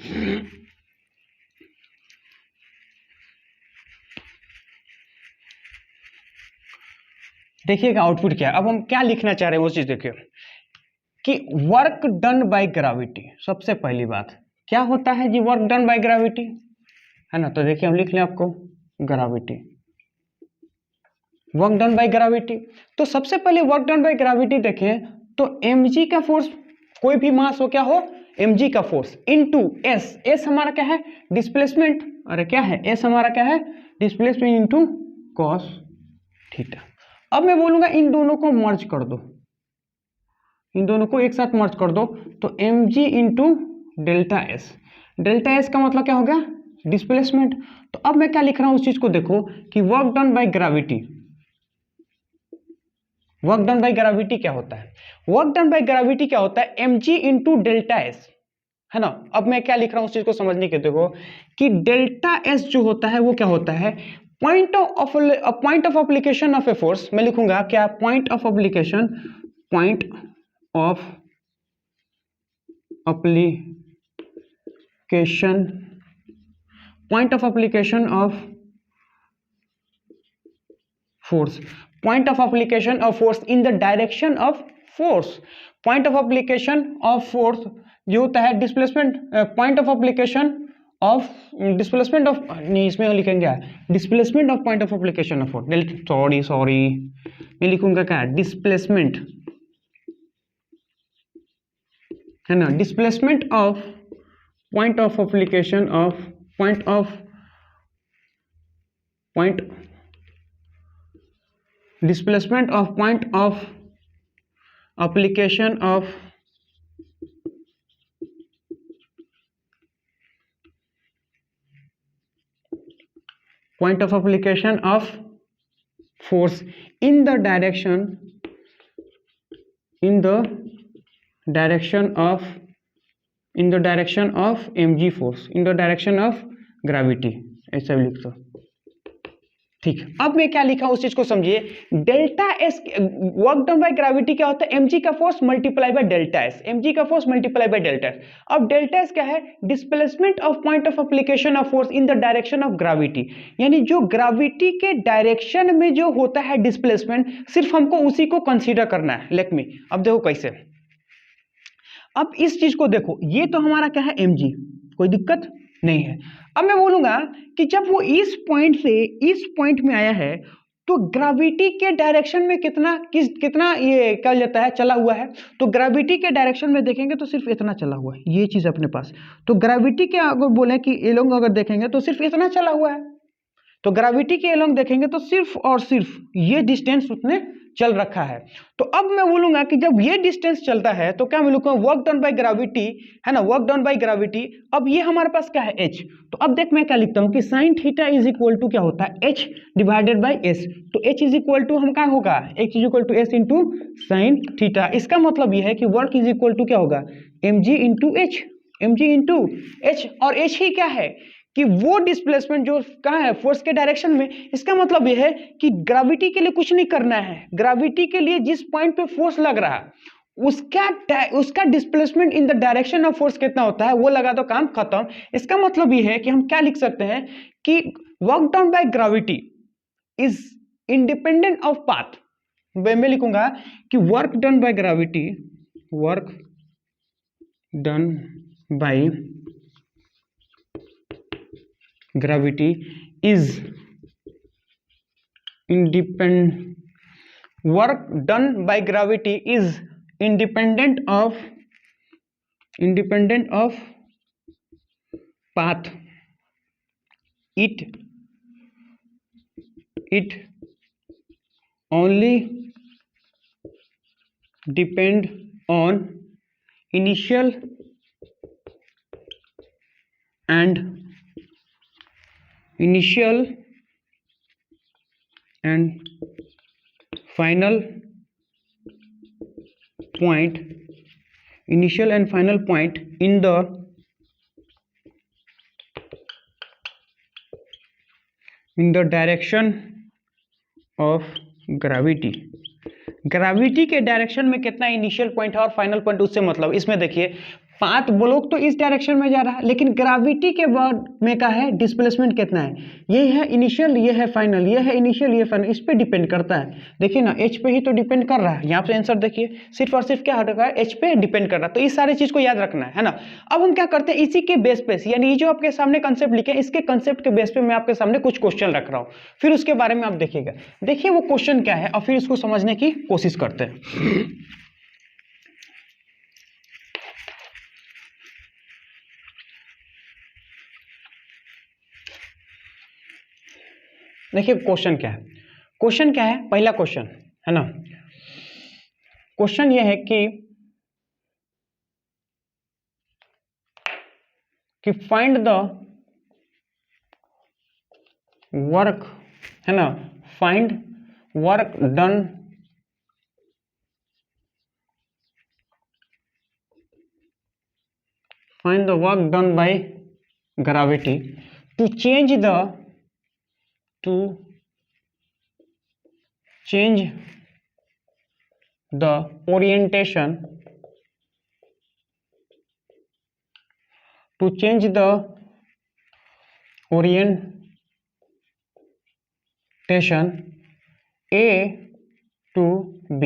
देखिएगा आउटपुट क्या है। अब हम क्या लिखना चाह रहे हैं वो चीज देखिए कि वर्क डन बाय ग्रेविटी। सबसे पहली बात क्या होता है जी, वर्क डन बाय ग्रेविटी, है ना। तो देखिए हम लिख लें आपको gravity, work done by gravity. तो सबसे पहले वर्क डन बाय ग्रेविटी देखें तो mg का फोर्स, कोई भी मास हो क्या हो, mg का फोर्स इनटू s, s हमारा क्या है डिस्प्लेसमेंट, अरे क्या है s हमारा क्या है डिस्प्लेसमेंट इनटू cos थीटा। अब मैं बोलूंगा इन दोनों को मर्ज कर दो, इन दोनों को एक साथ मर्ज कर दो, तो mg into delta S, delta S का मतलब क्या हो गया डिस्प्लेसमेंट। तो अब मैं क्या लिख रहा हूं उस चीज को देखो कि work done by gravity, work done by gravity क्या होता है? वर्क डन बाय ग्रेविटी क्या होता है? mg इंटू डेल्टा एस, है ना। अब मैं क्या लिख रहा हूं उस चीज को समझने के, देखो कि डेल्टा एस जो होता है वो क्या होता है? Point of application of a force. मैं लिखूंगा क्या? Point of application, point of application, point of application of force, point of application of force in the direction of force. Point of application of force जो होता है displacement, point of application of displacement of, नहीं इसमें लिखेंगे displacement of point of application of force, sorry मैं लिखूंगा क्या? डिस्प्लेसमेंट, है ना, displacement of point of application of point displacement of point of application of force in the direction of mg force, in the direction of gravity, ऐसा लिख दो। ठीक, अब मैं क्या लिखा उस चीज को समझिए। Delta S, work done by gravity क्या होता है? mg का force multiply by delta S, mg का force multiply by delta S. अब डेल्टा एस क्या है? Displacement of point of application of force in the direction of gravity, यानी जो ग्रेविटी के डायरेक्शन में जो होता है डिस्प्लेसमेंट, सिर्फ हमको उसी को कंसीडर करना है। लेट मी, अब देखो कैसे। अब इस चीज को देखो, ये तो हमारा क्या है? mg, कोई दिक्कत नहीं है। अब मैं बोलूंगा कि जब वो इस पॉइंट से इस पॉइंट में आया है तो ग्रेविटी के डायरेक्शन में कितना ये क्या जाता है? चला हुआ है। तो ग्रेविटी के डायरेक्शन में देखेंगे तो सिर्फ इतना चला हुआ है, ये चीज अपने पास। तो ग्रेविटी के अगर बोले कि एलोंग अगर देखेंगे तो सिर्फ इतना चला हुआ है। तो ग्रेविटी के एलोंग देखेंगे तो सिर्फ और सिर्फ ये डिस्टेंस उसने चल रखा है। तो अब मैं बोलूंगा कि जब ये डिस्टेंस चलता है तो क्या मैं लिखूंगा? वर्क डन बाय ग्रेविटी, है ना, वर्क डन बाय ग्रेविटी। अब ये हमारे पास क्या है? h। तो अब देख मैं क्या लिखता हूं कि sine theta is equal to क्या होता है? h divided by s। तो h इज इक्वल टू हम क्या होगा? h is equal to s into sine theta. इसका मतलब ये है कि वर्क इज इक्वल टू क्या होगा? mg into h, mg into h। और h ही क्या है? कि वो डिस्प्लेसमेंट जो कहाँ है? फोर्स के डायरेक्शन में। इसका मतलब यह है कि ग्रेविटी के लिए कुछ नहीं करना है। ग्रेविटी के लिए जिस पॉइंट पे फोर्स लग रहा है उसका displacement in the direction of force कितना होता है वो लगा दो, काम खत्म। इसका मतलब यह है कि हम क्या लिख सकते हैं कि work done by gravity is independent of path. मैं लिखूंगा कि work done by gravity, work done bye gravity is work done by gravity is independent of path. It only depend on initial and final point, in the direction of gravity। Gravity के डायरेक्शन में कितना इनिशियल पॉइंट है और फाइनल पॉइंट, उससे मतलब इसमें देखिए पाथ ब्लॉक तो इस डायरेक्शन में जा रहा है, लेकिन ग्रेविटी के बाद में क्या है? डिस्प्लेसमेंट कितना है? ये है इनिशियल, ये है फाइनल, ये है इनिशियल, ये फाइनल। इस पे डिपेंड करता है। देखिए ना, एच पे ही तो डिपेंड कर रहा है। यहाँ पे आंसर देखिए, सिर्फ और सिर्फ क्या हटेगा? एच पे डिपेंड कर रहा है। तो इस सारी चीज को याद रखना है ना। अब हम क्या करते हैं, इसी के बेस पे, यानी ये जो आपके सामने कंसेप्ट लिखे, इसके कंसेप्ट के बेस पे मैं आपके सामने कुछ क्वेश्चन रख रहा हूँ, फिर उसके बारे में आप देखिएगा। देखिए वो क्वेश्चन क्या है और फिर इसको समझने की कोशिश करते हैं। देखिए क्वेश्चन क्या है। क्वेश्चन क्या है? पहला क्वेश्चन है ना, क्वेश्चन ये है कि फाइंड द वर्क, है ना, find work done find the work done by gravity to change the orientation to change the orientation A to B।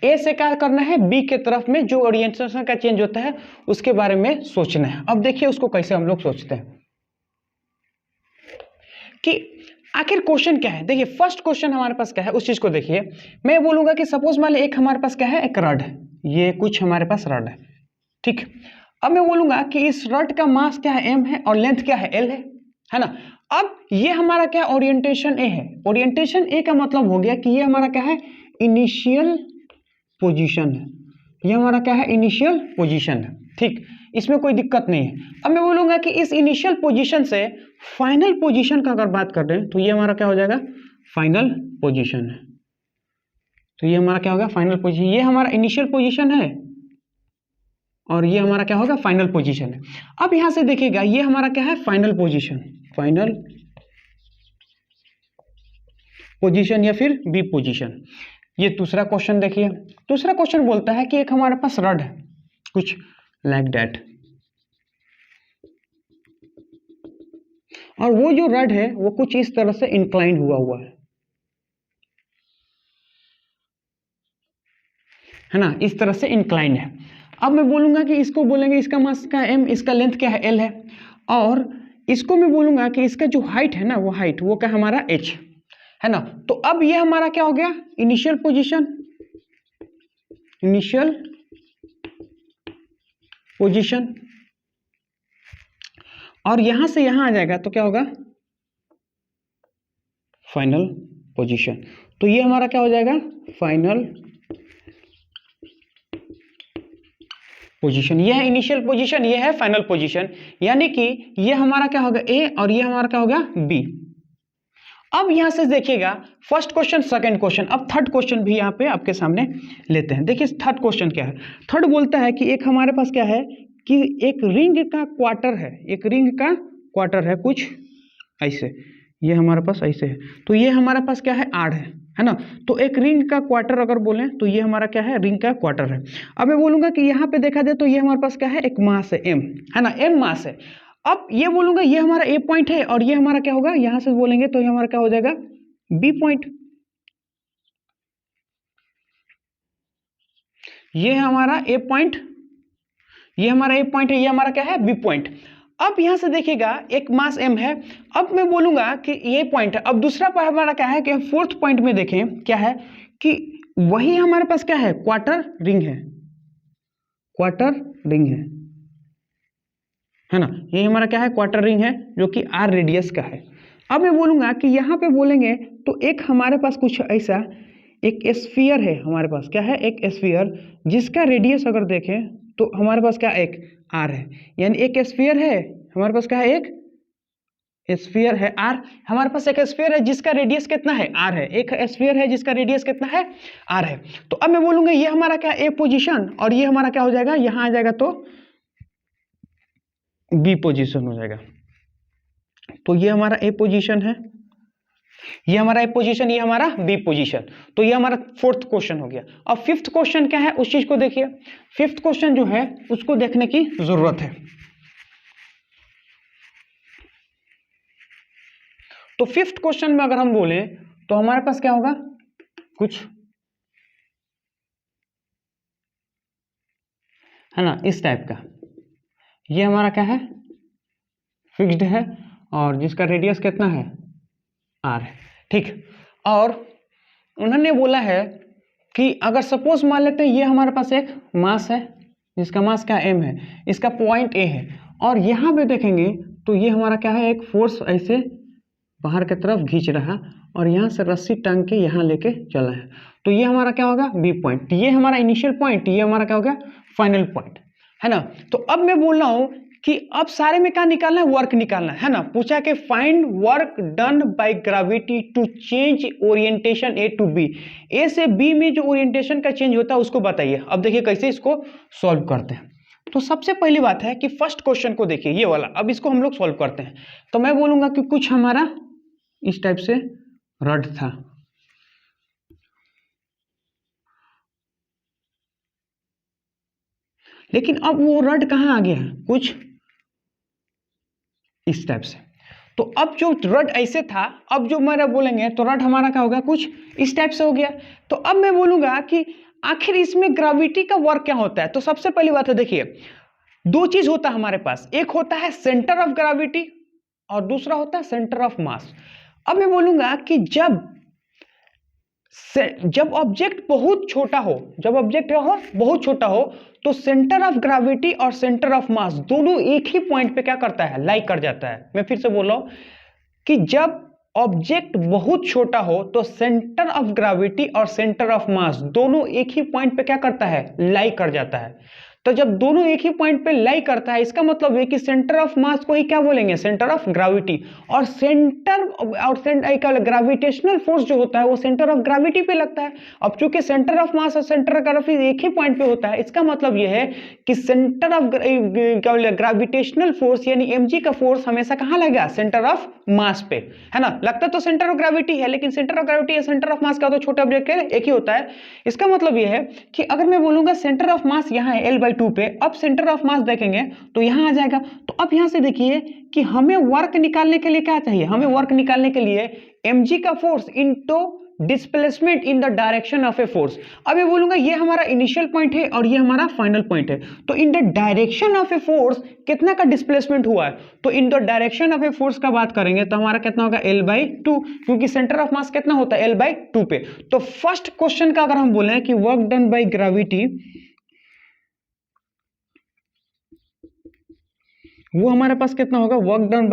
A से क्या करना है, बी के तरफ में जो ओरिएंटेशन का चेंज होता है उसके बारे में सोचना है। अब देखिए उसको कैसे हम लोग सोचते हैं कि आखिर क्वेश्चन क्या है। देखिए फर्स्ट क्वेश्चन हमारे पास क्या है उस चीज को देखिए। मैं बोलूंगा कि सपोज मान लो एक हमारे पास क्या है, एक रड है, ये कुछ हमारे पास रड है, ठीक। अब मैं बोलूंगा कि इस रड का मास क्या है, m है, और लेंथ क्या है, l है ना। अब ये हमारा क्या ओरिएंटेशन ए है। ओरिएंटेशन ए का मतलब हो गया कि ये हमारा क्या है, इनिशियल पोजीशन है। ये हमारा क्या है, इनिशियल पोजीशन है, ठीक। इसमें कोई दिक्कत नहीं है। अब मैं बोलूंगा कि इस इनिशियल पोजीशन से फाइनल पोजीशन का अगर बात कर रहे हैं तो ये हमारा क्या हो जाएगा, फाइनल पोजीशन है। तो ये हमारा क्या होगा, फाइनल पोजीशन। ये हमारा इनिशियल पोजीशन है और ये हमारा क्या होगा, फाइनल पोजीशन है। अब यहां से देखिएगा ये हमारा क्या है, फाइनल पोजीशन, फाइनल पोजीशन या फिर बी पोजीशन। ये दूसरा क्वेश्चन देखिए। दूसरा क्वेश्चन बोलता है कि एक हमारे पास रड है कुछ लाइक दैट, और वो जो रड है वो कुछ इस तरह से इंक्लाइन हुआ है ना, इस तरह से इंक्लाइन है। अब मैं बोलूंगा कि इसको बोलेंगे इसका मास का m, इसका लेंथ क्या है, l है, और इसको मैं बोलूंगा कि इसका जो हाइट है ना, वो हाइट वो क्या हमारा h है ना। तो अब ये हमारा क्या हो गया, इनिशियल पोजीशन, इनिशियल पोजीशन, और यहां से यहां आ जाएगा तो क्या होगा, फाइनल पोजीशन। तो ये हमारा क्या हो जाएगा, फाइनल पोजीशन। ये है इनिशियल पोजीशन, ये है फाइनल पोजीशन, यानी कि ये हमारा क्या होगा ए और ये हमारा क्या होगा बी। अब यहां से देखिएगा फर्स्ट क्वेश्चन, सेकंड क्वेश्चन। अब थर्ड क्वेश्चन भी यहाँ पे आपके सामने लेते हैं। देखिए थर्ड क्वेश्चन क्या है। थर्ड बोलता है कि एक हमारे पास क्या है कि एक रिंग का क्वार्टर है, एक रिंग का क्वार्टर है कुछ ऐसे, ये हमारे पास ऐसे है। तो ये हमारे पास क्या है, आर है ना। तो एक रिंग का क्वार्टर अगर बोलें तो ये हमारा क्या है, रिंग का क्वार्टर है। अब मैं बोलूंगा कि यहाँ पे देखा जाए तो ये हमारे पास क्या है, एक मास है m, है ना, m मास है। अब ये बोलूंगा ये हमारा ए पॉइंट है और ये हमारा क्या होगा, यहां से बोलेंगे तो ये हमारा क्या हो जाएगा, बी पॉइंट। ये है हमारा ए पॉइंट, ये हमारा ए पॉइंट है, ये हमारा क्या है, बी पॉइंट। अब यहां से देखिएगा एक मास m है। अब मैं बोलूंगा कि ये पॉइंट है। अब दूसरा पॉइंट हमारा क्या है कि फोर्थ पॉइंट में देखें क्या है कि वही हमारे पास क्या है, क्वार्टर रिंग है, क्वार्टर रिंग है ना। ये हमारा क्या है, क्वार्टर रिंग है जो कि r रेडियस का है। अब मैं बोलूंगा कि यहाँ पे बोलेंगे तो एक हमारे पास कुछ ऐसा एक स्फीयर है, हमारे पास क्या है, एक स्फीयर जिसका रेडियस अगर देखें तो हमारे पास क्या एक r है, यानी एक स्फीयर है हमारे पास, क्या है, एक स्फीयर है r। हमारे पास एक स्फीयर है जिसका रेडियस कितना है, r है। एक स्फीयर है जिसका रेडियस कितना है, r है। तो अब मैं बोलूंगा ये हमारा क्या ए पोजीशन और ये हमारा क्या हो जाएगा, यहां आ जाएगा तो बी पोजीशन हो जाएगा। तो ये हमारा ए पोजीशन है, ये हमारा ए पोजीशन, ये हमारा बी पोजीशन। तो ये हमारा फोर्थ क्वेश्चन हो गया। अब फिफ्थ क्वेश्चन क्या है उस चीज को देखिए। फिफ्थ क्वेश्चन जो है उसको देखने की जरूरत है। तो फिफ्थ क्वेश्चन में अगर हम बोले तो हमारे पास क्या होगा, कुछ है ना इस टाइप का। ये हमारा क्या है, फिक्स्ड है और जिसका रेडियस कितना है, r है, ठीक। और उन्होंने बोला है कि अगर सपोज मान लेते हैं ये हमारे पास एक मास है जिसका मास क्या m है, इसका पॉइंट a है, और यहाँ पे देखेंगे तो ये हमारा क्या है, एक फोर्स ऐसे बाहर की तरफ खींच रहा और यहाँ से रस्सी टांग के यहाँ लेके चला है। तो ये हमारा क्या होगा, बी पॉइंट। ये हमारा इनिशियल पॉइंट, ये हमारा क्या होगा, फाइनल पॉइंट, है ना। तो अब मैं बोल रहा हूं कि अब सारे में क्या निकालना है, वर्क निकालना है ना। पूछा कि find work done by gravity to change orientation A to B. A से बी में जो ओरिएंटेशन का चेंज होता है उसको बताइए। अब देखिए कैसे इसको सॉल्व करते हैं। तो सबसे पहली बात है कि फर्स्ट क्वेश्चन को देखिए ये वाला, अब इसको हम लोग सॉल्व करते हैं। तो मैं बोलूंगा कि कुछ हमारा इस टाइप से रड था, लेकिन अब वो रड कहाँ आ गया है, कुछ इस टाइप से। तो अब जो रड ऐसे था, अब जो मेरा बोलेंगे तो रड हमारा क्या हो गया, कुछ इस टाइप से हो गया। तो अब मैं बोलूंगा कि आखिर इसमें ग्रेविटी का वर्क क्या होता है। तो सबसे पहली बात है, देखिए दो चीज होता है हमारे पास, एक होता है सेंटर ऑफ ग्रेविटी और दूसरा होता है सेंटर ऑफ मास। अब मैं बोलूंगा कि जब ऑब्जेक्ट बहुत छोटा हो, जब ऑब्जेक्ट बहुत छोटा हो, तो सेंटर ऑफ ग्रेविटी और सेंटर ऑफ मास दोनों एक ही पॉइंट पे क्या करता है, लाई कर जाता है। मैं फिर से बोल रहा हूं कि जब ऑब्जेक्ट बहुत छोटा हो तो सेंटर ऑफ ग्रेविटी और सेंटर ऑफ मास दोनों एक ही पॉइंट पे क्या करता है, लाई कर जाता है। तो जब दोनों एक ही पॉइंट पे लाई करता है, इसका मतलब है कि सेंटर ऑफ मास को ही क्या बोलेंगे, सेंटर ऑफ ग्रेविटी। और ग्रेविटेशनल फोर्स जो होता है वो सेंटर ऑफ ग्रेविटी पे लगता है। अब चूंकि सेंटर ऑफ मास और सेंटर ऑफ ग्रेविटी एक ही पॉइंट पे होता है, इसका मतलब यह है कि सेंटर ऑफ ग्रेविटेशनल फोर्स यानी mg का फोर्स हमेशा कहां लगेगा, सेंटर ऑफ मास पे, है ना। लगता तो सेंटर ऑफ ग्रेविटी है, लेकिन सेंटर ऑफ ग्रेविटी या सेंटर ऑफ मास का तो छोटे ऑब्जेक्ट के एक ही होता है। इसका मतलब यह है कि अगर मैं बोलूंगा सेंटर ऑफ मास यहां है L/2 पे, अब सेंटर ऑफ मास देखेंगे तो यहां आ जाएगा। तो अब यहां से देखिए कि हमें वर्क निकालने के लिए क्या चाहिए, हमें वर्क निकालने के लिए mg का force into displacement in the direction of a force. अब ये बोलूंगा ये हमारा इनिशियल पॉइंट है और ये हमारा फाइनल पॉइंट है। तो इन the direction of a force कितना का डिस्प्लेसमेंट हुआ है, तो इन the direction of a force का बात करेंगे तो हमारा कितना होगा, L/2, क्योंकि सेंटर ऑफ मास कितना होता है, L/2 पे। तो फर्स्ट क्वेश्चन का अगर हम बोले कि वर्क डन बाय ग्रेविटी, वो हमारे पास कितना होगा, work done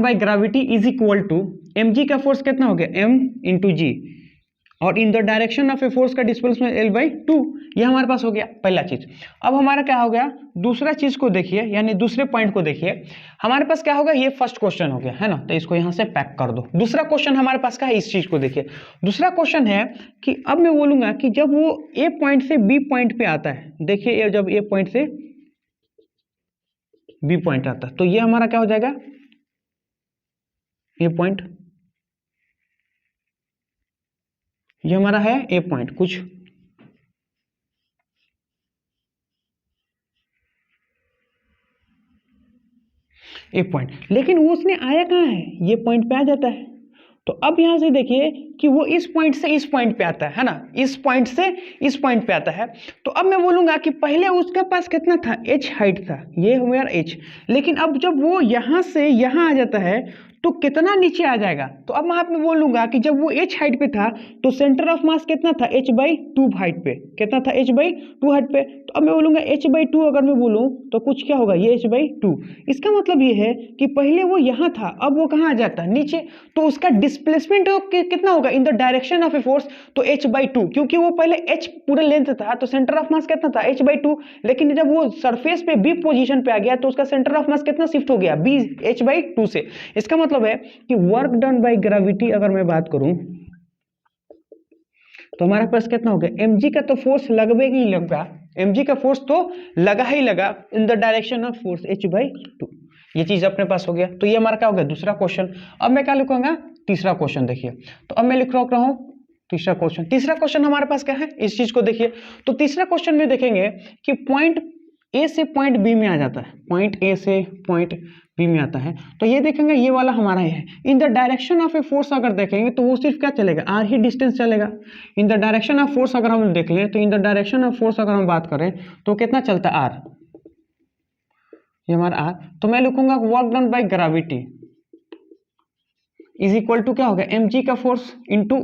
by gravity is equal to mg का फोर्स कितना हो गया, m इंटू जी, और in the direction of a force का डिस्प्लेसमेंट L/2। ये हमारे पास हो गया पहला चीज। अब हमारा क्या हो गया, दूसरा चीज को देखिए, यानी दूसरे पॉइंट को देखिए। हमारे पास क्या होगा, ये फर्स्ट क्वेश्चन हो गया, है ना। तो इसको यहां से पैक कर दो। दूसरा क्वेश्चन हमारे पास क्या है, इस चीज को देखिए। दूसरा क्वेश्चन है कि अब मैं बोलूंगा कि जब वो ए पॉइंट से बी पॉइंट पे आता है, देखिए जब ए पॉइंट से बी पॉइंट आता है, तो ये हमारा क्या हो जाएगा, ए पॉइंट, ये हमारा है ए पॉइंट, कुछ ए पॉइंट, लेकिन वो उसने आया कहाँ है, ये पॉइंट पे आ जाता है। तो अब यहां से देखिए कि वो इस पॉइंट से इस पॉइंट पे आता है ना, इस पॉइंट से इस पॉइंट पे आता है। तो अब मैं बोलूंगा कि पहले उसके पास कितना था, h हाइट था, ये हो गया h, लेकिन अब जब वो यहां से यहां आ जाता है तो कितना नीचे आ जाएगा। तो अब मैं बोलूंगा कि जब वो h हाइट पे था तो सेंटर ऑफ मास कितना था, h/2 हाइट पे, कितना था, h/2 हाइट पे। तो अब मैं बोलूंगा h/2 अगर मैं बोलूं तो कुछ क्या होगा, ये h/2। इसका मतलब ये है कि पहले वो यहां था, अब वो कहां आ जाता है, नीचे। तो उसका डिस्प्लेसमेंट कितना होगा इन the direction of a force, तो h/2, क्योंकि वो पहले h पूरा लेंथ था तो सेंटर ऑफ मास कितना था, h/2, लेकिन जब वो सरफेस पे b पोजीशन पे आ गया तो उसका सेंटर ऑफ मास कितना शिफ्ट हो गया, b, h/2 से। इसका मतलब है कि वर्क डन बाय ग्रेविटी अगर मैं बात करूं तो हमारे पास कितना हो गया, mg का तो फोर्स लगभग ही लगा, mg का फोर्स तो लगा ही लगा इन the direction of force h/2। ये चीज अपने पास हो गया। तो ये हमारा क्या हो गया, दूसरा क्वेश्चन। अब मैं क्या लिखूंगा, तीसरा क्वेश्चन। देखिए तो अब मैं लिख रहा हूं तीसरा क्वेश्चन। तीसरा क्वेश्चन हमारे पास क्या है, इस चीज को देखिए। तो तीसरा क्वेश्चन में देखेंगे कि पॉइंट ए से पॉइंट बी में आ जाता है, पॉइंट ए से पॉइंट बी में आता है। तो ये देखेंगे ये वाला हमारा है in the direction of a force, अगर देखेंगे तो वो सिर्फ क्या चलेगा, आर ही डिस्टेंस चलेगा। इन द डायरेक्शन ऑफ फोर्स अगर हम देख लें तो इन द डायरेक्शन ऑफ फोर्स अगर हम बात करें तो कितना चलता है, आर, ये हमारा आर। तो मैं लिखूंगा work done by gravity is equal to क्या होगा, mg का फोर्स इंटू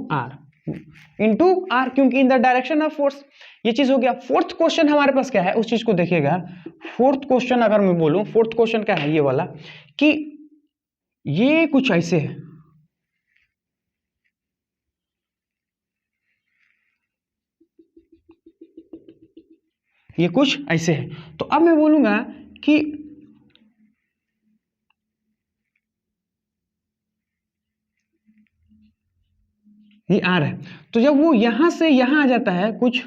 आर, क्योंकि in the direction of force. ये चीज हो गया। फोर्थ क्वेश्चन हमारे पास क्या है, उस चीज को देखिएगा। फोर्थ क्वेश्चन अगर मैं बोलूं, फोर्थ क्वेश्चन क्या है, ये वाला कि ये कुछ ऐसे है, ये कुछ ऐसे है। तो अब मैं बोलूंगा कि ये आर है। तो जब वो यहां से यहां आ जाता है, कुछ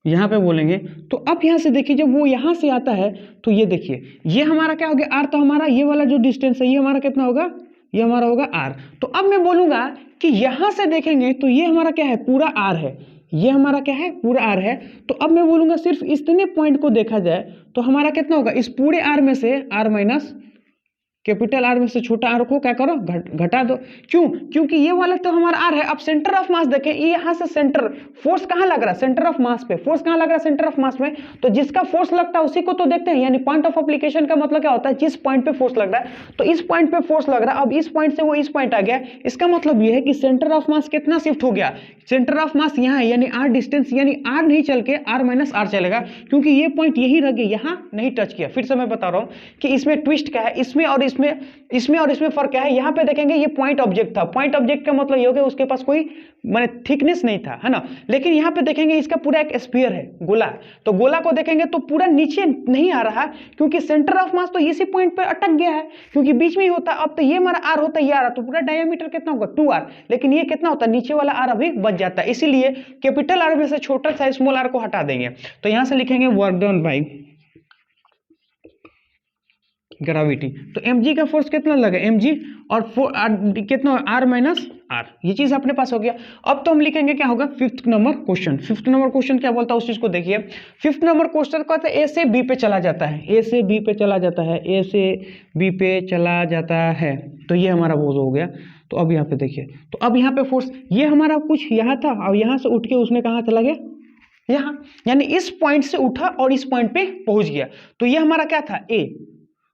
यहां पे बोलेंगे, तो अब यहां से देखिए जब वो यहां से आता है तो ये देखिए ये हमारा क्या हो गया आर, तो हमारा ये वाला जो डिस्टेंस है ये हमारा कितना होगा, ये हमारा होगा आर। तो अब मैं बोलूंगा कि यहां से देखेंगे तो ये हमारा क्या है, पूरा आर है, ये हमारा क्या है, पूरा आर है। तो अब मैं बोलूंगा सिर्फ इतने पॉइंट को देखा जाए तो हमारा कितना होगा, इस पूरे आर में से आर माइनस कैपिटल आर में से छोटा आर को क्या करो, घटा दो। क्यों, क्योंकि ये वाला तो हमारा आर है। अब सेंटर ऑफ मास देखें, ये यहां से सेंटर फोर्स कहां लग रहा है, सेंटर ऑफ मास पे। फोर्स कहां लग रहा है, सेंटर ऑफ मास में। तो जिसका फोर्स लगता है उसी को तो देखते हैं, यानी पॉइंट ऑफ एप्लीकेशन का मतलब क्या होता है, जिस पॉइंट पे फोर्स लग रहा है। तो इस पॉइंट पे फोर्स लग रहा है, अब इस पॉइंट से वो इस पॉइंट आ गया, इसका मतलब ये है कि सेंटर ऑफ मास कितना शिफ्ट हो गया, सेंटर ऑफ मास यहाँ है, यानी आर डिस्टेंस, यानी आर नहीं चल के आर माइनस आर चलेगा, क्योंकि ये पॉइंट यही रह गया, यहां नहीं टच किया। फिर से मैं बता रहा हूं कि इसमें ट्विस्ट क्या है, इसमें और इसमें फर्क क्या है। यहां पे देखेंगे ये पॉइंट ऑब्जेक्ट था, पॉइंट ऑब्जेक्ट का मतलब ये हो गया उसके पास कोई माने थिकनेस नहीं था, है ना। लेकिन यहां पे देखेंगे इसका पूरा एक स्फीयर है, गोला। तो गोला को देखेंगे तो पूरा नीचे नहीं आ रहा, क्योंकि सेंटर ऑफ मास तो इसी पॉइंट पे अटक गया है, क्योंकि बीच में ही होता। अब तो ये हमारा आर होता है, ये आर, तो पूरा डायमीटर कितना होगा 2r, लेकिन ये कितना होता है, नीचे वाला आर अभी बच जाता है। इसीलिए कैपिटल आर में से छोटा सा स्मॉल आर को हटा देंगे। तो यहां से लिखेंगे वर्क डन बाय ग्रेविटी। तो mg का फोर्स कितना लगा, mg, और कितना आर माइनस आर, ये चीज अपने पास हो गया। अब तो हम लिखेंगे क्या होगा, fifth number question. Fifth number question क्या बोलता है उस चीज को देखिए। फिफ्थ नंबर क्वेश्चन कहते हैं ए से बी पे चला जाता है, ए से बी पे चला जाता है, ए से बी पे चला जाता है। तो ये हमारा वो हो गया। तो अब यहाँ पे देखिए, तो अब यहाँ पे फोर्स ये हमारा कुछ यहाँ था, और यहाँ से उठ के उसने कहाँ चला गया, यहाँ, यानी इस पॉइंट से उठा और इस पॉइंट पे पहुंच गया। तो ये हमारा क्या था, ए,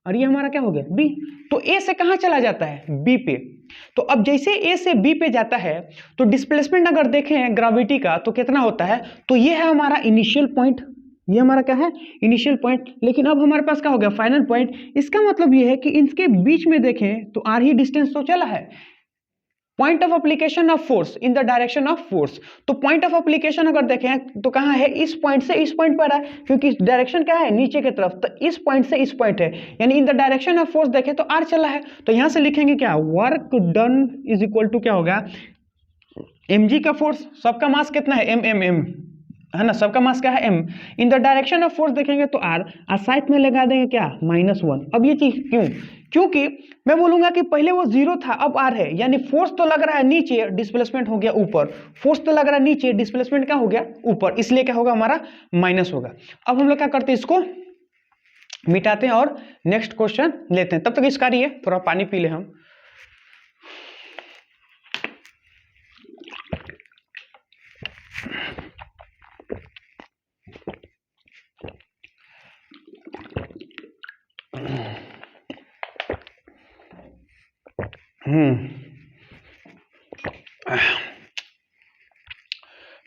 और ये हमारा क्या हो गया, बी। तो ए से कहां चला जाता है, बी पे। तो अब जैसे ए से बी पे जाता है तो डिस्प्लेसमेंट अगर देखें ग्रेविटी का तो कितना होता है, तो ये है हमारा इनिशियल पॉइंट, ये हमारा क्या है, इनिशियल पॉइंट। लेकिन अब हमारे पास क्या हो गया, फाइनल पॉइंट। इसका मतलब ये है कि इनके बीच में देखें तो आर ही डिस्टेंस तो चला है। Point of application of force in the direction of force, तो पॉइंट ऑफ एप्लीकेशन अगर देखें तो कहां है, इस पॉइंट से इस पॉइंट पर है, क्योंकि डायरेक्शन क्या है, नीचे की तरफ। तो इस पॉइंट से इस पॉइंट है, यानी इन द डायरेक्शन ऑफ फोर्स देखें तो आर चला है। तो यहां से लिखेंगे क्या, work done is equal to क्या होगा, mg का फोर्स, सबका मास कितना है, m, है ना, सबका मास क्या है, m, in the direction of force देखेंगे तो r, और साइड में लगा देंगे क्या, -1। अब ये चीज क्यों, क्योंकि मैं बोलूंगा कि पहले वो जीरो था, अब r है, यानी फोर्स तो लग रहा है नीचे, डिस्प्लेसमेंट हो गया ऊपर। फोर्स तो लग रहा है नीचे, डिस्प्लेसमेंट क्या हो गया, ऊपर, इसलिए क्या होगा, हमारा माइनस होगा। अब हम लोग क्या करते हैं, इसको मिटाते हैं और नेक्स्ट क्वेश्चन लेते हैं। तब तक इसका रही है, थोड़ा पानी पी ले हम।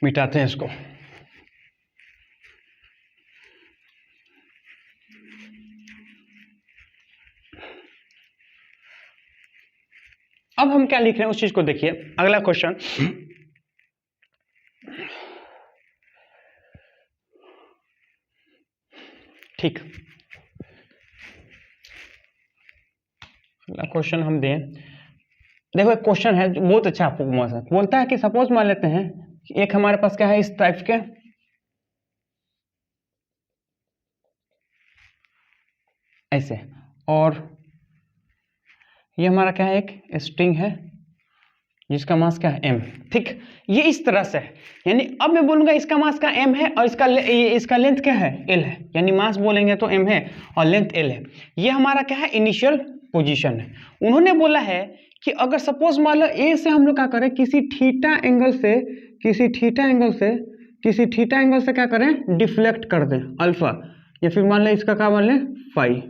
मिटाते हैं इसको। अब हम क्या लिख रहे हैं उस चीज को देखिए, अगला क्वेश्चन। ठीक, अगला क्वेश्चन हम दें। देखो एक क्वेश्चन है जो बहुत अच्छा आपको बोलता है कि सपोज मान लेते हैं कि एक हमारे पास क्या है, इस टाइप के ऐसे, और ये हमारा क्या है, एक स्ट्रिंग है जिसका मास क्या है, m। ठीक, ये इस तरह से है, यानी अब मैं बोलूंगा इसका मास का m है और इसका लेंथ क्या है, l है, यानी मास बोलेंगे तो m है और लेंथ l है। ये हमारा क्या है, इनिशियल पोजीशन है। उन्होंने बोला है कि अगर सपोज मान लो a से हम लोग क्या करें, किसी थीटा एंगल से क्या करें, डिफ्लेक्ट कर दें अल्फा, या फिर मान लें इसका क्या मान लें, फाई,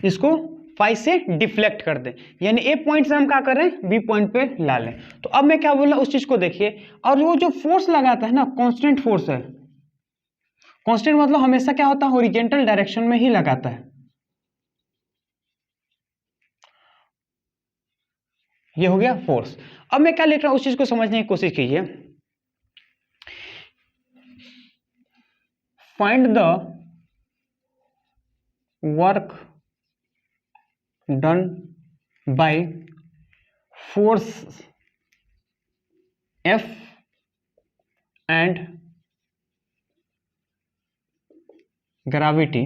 इसको फाई से डिफ्लेक्ट कर दें, यानी ए पॉइंट से हम क्या करें, बी पॉइंट पे ला लें। तो अब मैं क्या बोल रहा हूं उस चीज को देखिए, और वो जो फोर्स लगाता है ना, कांस्टेंट फोर्स है। कांस्टेंट मतलब हमेशा क्या होता है, हॉरिजॉन्टल डायरेक्शन में ही लगाता है। ये हो गया फोर्स। अब मैं क्या लिख रहा हूं उस चीज को समझने की कोशिश कीजिए। Find the work done by force F and gravity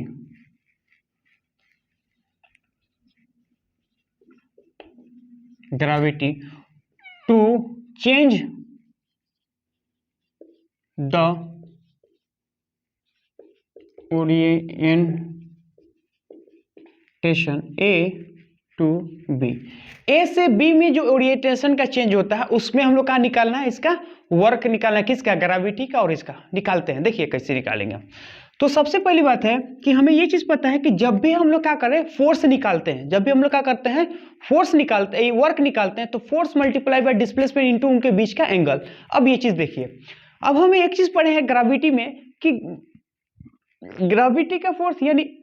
to change the orientation A to B। A से बी में जो ओरिएंटेशन का चेंज होता है उसमें हम लोग का निकालना है, इसका वर्क निकालना है, किसका, ग्रेविटी का, और इसका निकालते हैं। देखिए कैसे निकालेंगे। तो सबसे पहली बात है कि हमें ये चीज पता है कि जब भी हम लोग क्या करें, फोर्स निकालते हैं, जब भी हम लोग क्या करते हैं, फोर्स निकालते हैं, वर्क निकालते हैं, तो force multiply by displacement into उनके बीच का एंगल। अब ये चीज देखिए, अब हमें एक चीज पढ़े हैं ग्रेविटी में कि ग्रेविटी का फोर्स यानी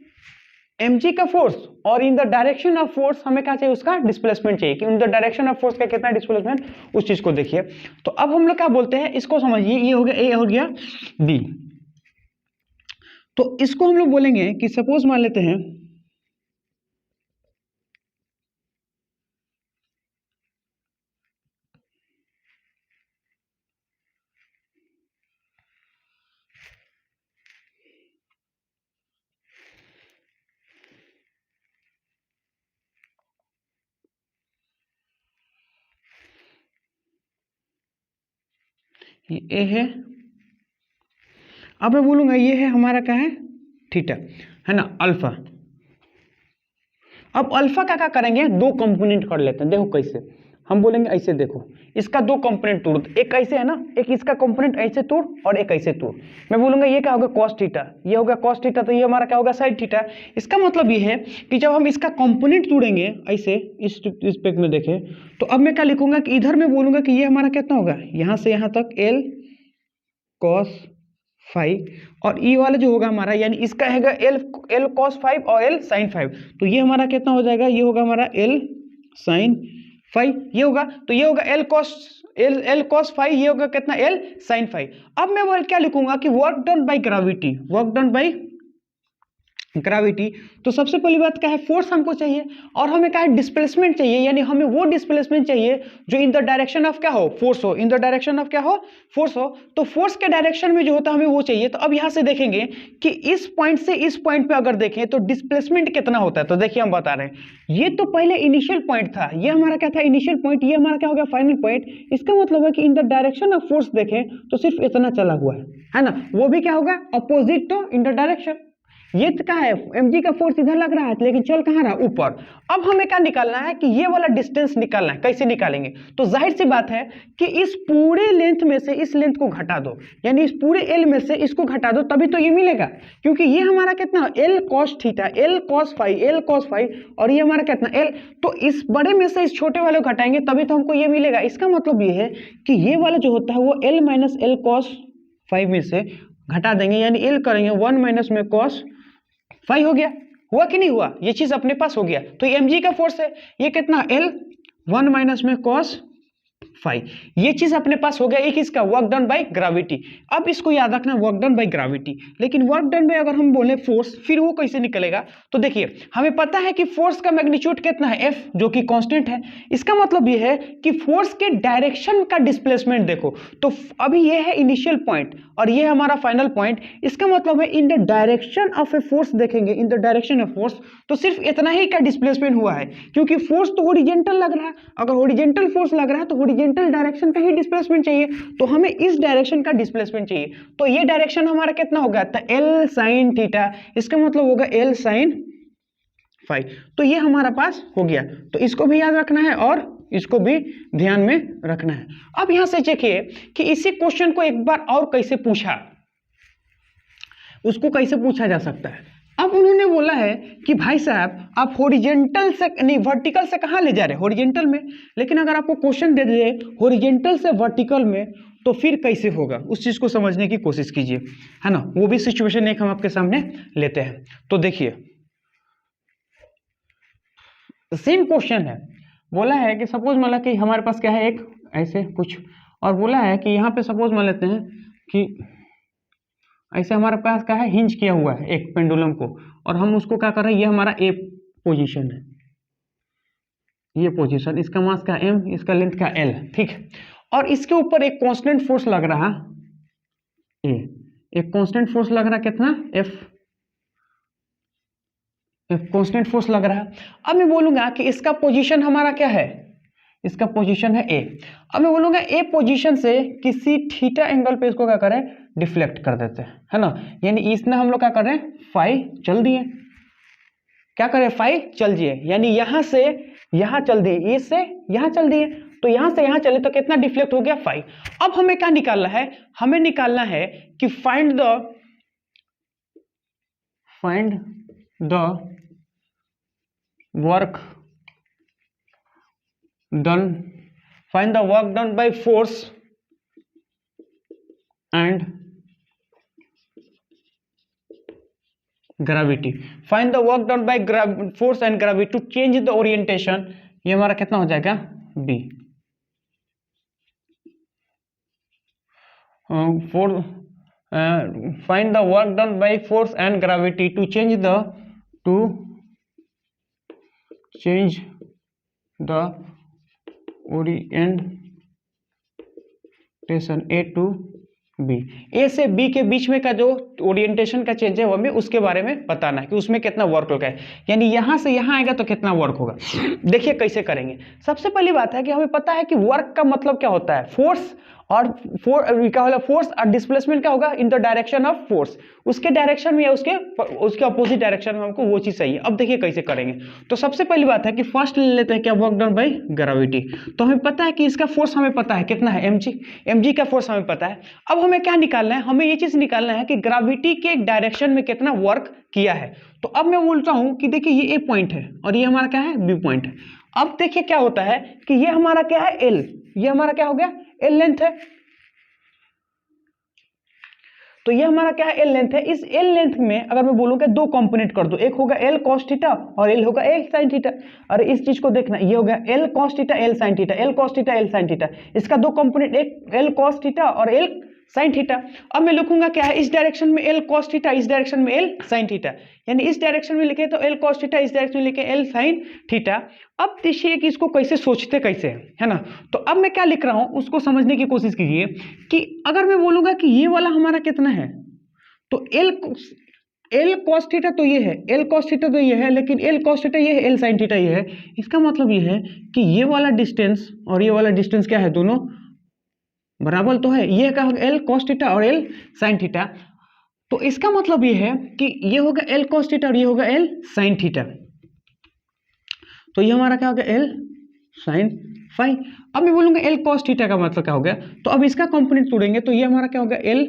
mg का फोर्स, और in the direction of force हमें क्या चाहिए, उसका डिस्प्लेसमेंट चाहिए कि इन द डायरेक्शन ऑफ फोर्स का कितना डिस्प्लेसमेंट, उस चीज को देखिए। तो अब हम लोग क्या बोलते हैं, इसको समझिए, ये हो गया ए, हो गया बी। तो इसको हम लोग बोलेंगे कि सपोज मान लेते हैं ये ए है, अब मैं बोलूंगा ये है हमारा क्या है, थीटा, है ना, अल्फा। अब अल्फा का क्या करेंगे, दो कंपोनेंट कर लेते हैं। देखो कैसे, हम बोलेंगे ऐसे, देखो इसका दो कंपोनेंट तोड़, एक ऐसे है ना, एक इसका कंपोनेंट ऐसे तोड़ और एक ऐसे तोड़। मैं बोलूंगा ये क्या होगा, cos थीटा, ये होगा cos थीटा, तो ये हमारा क्या होगा, sin थीटा। इसका मतलब ये है कि जब हम इसका कंपोनेंट तोड़ेंगे ऐसे, इस रिस्पेक्ट में देखें, तो अब मैं क्या लिखूंगा कि इधर मैं बोलूंगा कि ये हमारा कितना होगा, यहां से यहां तक L cos फाइव, और ई वाला जो होगा हमारा, यानी इसका है L cos 5 और L sin 5, तो ये हमारा कितना हो जाएगा, ये होगा हमारा L sin 5, ये होगा, तो ये होगा L cos 5, ये होगा कितना, L sin 5। अब मैं वो क्या लिखूंगा कि work done by gravity, work done by gravity. तो सबसे पहली बात क्या है, फोर्स हमको चाहिए, और हमें क्या है, डिस्प्लेसमेंट चाहिए, यानी हमें वो डिस्प्लेसमेंट चाहिए जो इन द डायरेक्शन ऑफ क्या हो, फोर्स हो, इन द डायरेक्शन ऑफ क्या हो, फोर्स हो। तो फोर्स के डायरेक्शन में जो होता है हमें वो चाहिए। तो अब यहां से देखेंगे कि इस पॉइंट से इस पॉइंट पे अगर देखें तो डिस्प्लेसमेंट कितना होता है। तो देखिए हम बता रहे हैं, ये तो पहले इनिशियल पॉइंट था, ये हमारा क्या था, इनिशियल पॉइंट, ये हमारा क्या हो गया, फाइनल पॉइंट। इसका मतलब है कि इन द डायरेक्शन ऑफ फोर्स देखें तो सिर्फ इतना चला हुआ है ना, वो भी क्या होगा, opposite to in the direction. ये तो क्या है, mg का फोर्स इधर लग रहा है लेकिन चल कहाँ रहा, ऊपर। अब हमें क्या निकालना है कि ये वाला डिस्टेंस निकालना है। कैसे निकालेंगे, तो जाहिर सी बात है कि इस पूरे लेंथ में से इस लेंथ को घटा दो, यानी इस पूरे L में से इसको घटा दो, तभी तो ये मिलेगा। क्योंकि ये हमारा कितना, L cos theta, L cos 5, और ये हमारा कितना L, तो इस बड़े में से इस छोटे वाले को घटाएंगे तभी तो हमको ये मिलेगा। इसका मतलब ये है कि ये वाला जो होता है वो L माइनस L cos 5 में से घटा देंगे, यानी L करेंगे 1 माइनस में cos 5 हो गया, हुआ कि नहीं हुआ, ये चीज अपने पास हो गया। तो ये mg का फोर्स है, ये कितना L 1 माइनस में cos 5, ये चीज अपने पास हो गया। एक इसका वर्क डन बाय ग्रेविटी। अब इसको याद रखना, वर्क डन बाय ग्रेविटी। लेकिन वर्क डन बाय अगर हम बोले फोर्स, फिर वो कैसे निकलेगा, तो देखिए हमें पता है कि फोर्स का मैग्नीट्यूड कितना है, F, जो कि कांस्टेंट है। इसका मतलब ये है कि फोर्स के डायरेक्शन का डिस्प्लेसमेंट देखो, तो अभी ये है इनिशियल पॉइंट और ये हमारा फाइनल पॉइंट। इसका मतलब है in the direction of a force देखेंगे, in the direction of force, तो सिर्फ इतना ही का डिस्प्लेसमेंट हुआ है, क्योंकि फोर्स तो हॉरिजॉन्टल लग रहा है। अगर हॉरिजॉन्टल फोर्स लग रहा है तो हॉरिजॉन्टल डायरेक्शन का ही डिस्प्लेसमेंट चाहिए, तो हमें इस डायरेक्शन का डिस्प्लेसमेंट चाहिए। तो ये डायरेक्शन हमारा कितना होगा, L sin थीटा, इसका मतलब होगा L sin 5। तो ये हमारा पास हो गया, तो इसको भी याद रखना है और इसको भी ध्यान में रखना है। अब यहां से देखिए कि इसी क्वेश्चन को एक बार और कैसे पूछा, उसको कैसे पूछा जा सकता है। अब उन्होंने बोला है कि भाई साहब आप हॉरिजॉन्टल से नहीं वर्टिकल से कहां ले जा रहे हैं, हॉरिजॉन्टल में। लेकिन अगर आपको क्वेश्चन दे दे हॉरिजॉन्टल से वर्टिकल में, तो फिर कैसे होगा, उस चीज को समझने की कोशिश कीजिए, है ना। वो भी सिचुएशन एक हम आपके सामने लेते हैं। तो देखिए सेम क्वेश्चन है, बोला है कि सपोज मान लो कि हमारे पास क्या है, एक ऐसे कुछ, और बोला है कि यहाँ पे सपोज मान लेते हैं कि ऐसे हमारे पास क्या है, हिंज किया हुआ है एक पेंडुलम को, और हम उसको क्या कर रहे हैं, ये हमारा ए पोजीशन है, ये पोजीशन, इसका मास का m, इसका लेंथ का l, ठीक। और इसके ऊपर एक कांस्टेंट फोर्स लग रहा a, एक कांस्टेंट फोर्स लग रहा कितना F, कांस्टेंट फोर्स लग रहा है। अब मैं बोलूंगा कि इसका पोजीशन हमारा क्या है, इसका पोजीशन है A। अब मैं बोलूंगा A पोजीशन से किसी थीटा एंगल पे इसको क्या करें, डिफ्लेक्ट कर देते हैं, है ना। यानी इसमें हम लोग क्या कर रहे हैं, फाई चल दिए, क्या करें, फाई चल दिए, यानी यहां से यहां चल दिए, इससे यहां चल दिए, तो यहां से यहां चले तो कितना डिफ्लेक्ट हो गया, फाई। अब हमें क्या निकालना है, हमें निकालना है कि find the work done, find the work done by force and gravity, find the work done by force and gravity to change the orientation. ये हमारा कितना हो जाएगा, B. Find the work done by force and gravity to change the orientation A to B, A से बी के बीच में का जो ओरिएंटेशन का चेंज है वो हमें उसके बारे में बताना है कि उसमें कितना वर्क होगा, यानी यहां से यहां आएगा तो कितना वर्क होगा। देखिए कैसे करेंगे। सबसे पहली बात है कि हमें पता है कि वर्क का मतलब क्या होता है, फोर्स, और क्या होगा, फोर्स और डिस्प्लेसमेंट क्या होगा, इन द डायरेक्शन ऑफ फोर्स, उसके डायरेक्शन में या उसके अपोजिट डायरेक्शन में हमको वो चीज चाहिए। अब देखिए कैसे करेंगे। तो सबसे पहली बात है कि फर्स्ट ले लेते हैं क्या, वर्क डन बाय ग्रेविटी। तो हमें पता है कि इसका फोर्स हमें पता है कितना है, mg का फोर्स हमें पता है। अब हमें क्या निकालना है, हमें ये चीज निकालना है कि ग्रेविटी के डायरेक्शन में कितना वर्क किया है। तो अब मैं बोलता हूं कि देखिए ये ए पॉइंट है और ये हमारा क्या है, बी पॉइंट है। अब देखिए क्या होता है कि ये हमारा क्या है, एल, ये हमारा क्या हो गया, एल लेंथ है। तो ये हमारा क्या है, एल लेंथ है। इस एल लेंथ में अगर मैं बोलूंगा दो कंपोनेंट कर दो, एक होगा एल कॉस थीटा और एल होगा एल साइन थीटा। अरे इस चीज को देखना, ये हो गया L cos theta L sine theta, L cos theta L sine theta, इसका दो कंपोनेंट, एक एल कॉस थीटा और एल साइन थीटा। अब मैं लिखूंगा क्या है, इस डायरेक्शन में एल कॉस थीटा, इस डायरेक्शन में एल साइन थीटा, यानी इस डायरेक्शन में लिखे तो एल कॉस थीटा, इस डायरेक्शन में लिखे एल साइन थीटा। अब देखिए कि इसको कैसे सोचते कैसे है ना। तो अब मैं क्या लिख रहा हूं उसको समझने की कोशिश कीजिए कि अगर मैं बोलूंगा कि ये वाला हमारा कितना है, तो एल कॉस थीटा तो ये है, एल कॉस थीटा तो ये है, लेकिन एल कॉस थीटा ये है, एल साइन थीटा ये है। इसका मतलब ये है कि ये वाला डिस्टेंस और ये वाला डिस्टेंस क्या है, दोनों बराबर तो है। ये क्या होगा, एल कॉस थीटा और एल साइन थीटा। तो इसका मतलब ये है कि ये होगा एल कॉस थीटा और ये होगा एल साइन थीटा। तो ये हमारा क्या होगा, एल साइन फाई। अब मैं बोलूंगा एल कॉस थीटा का मतलब क्या हो गया, तो अब इसका कंपोनेंट तोड़ेंगे तो ये हमारा क्या होगा, एल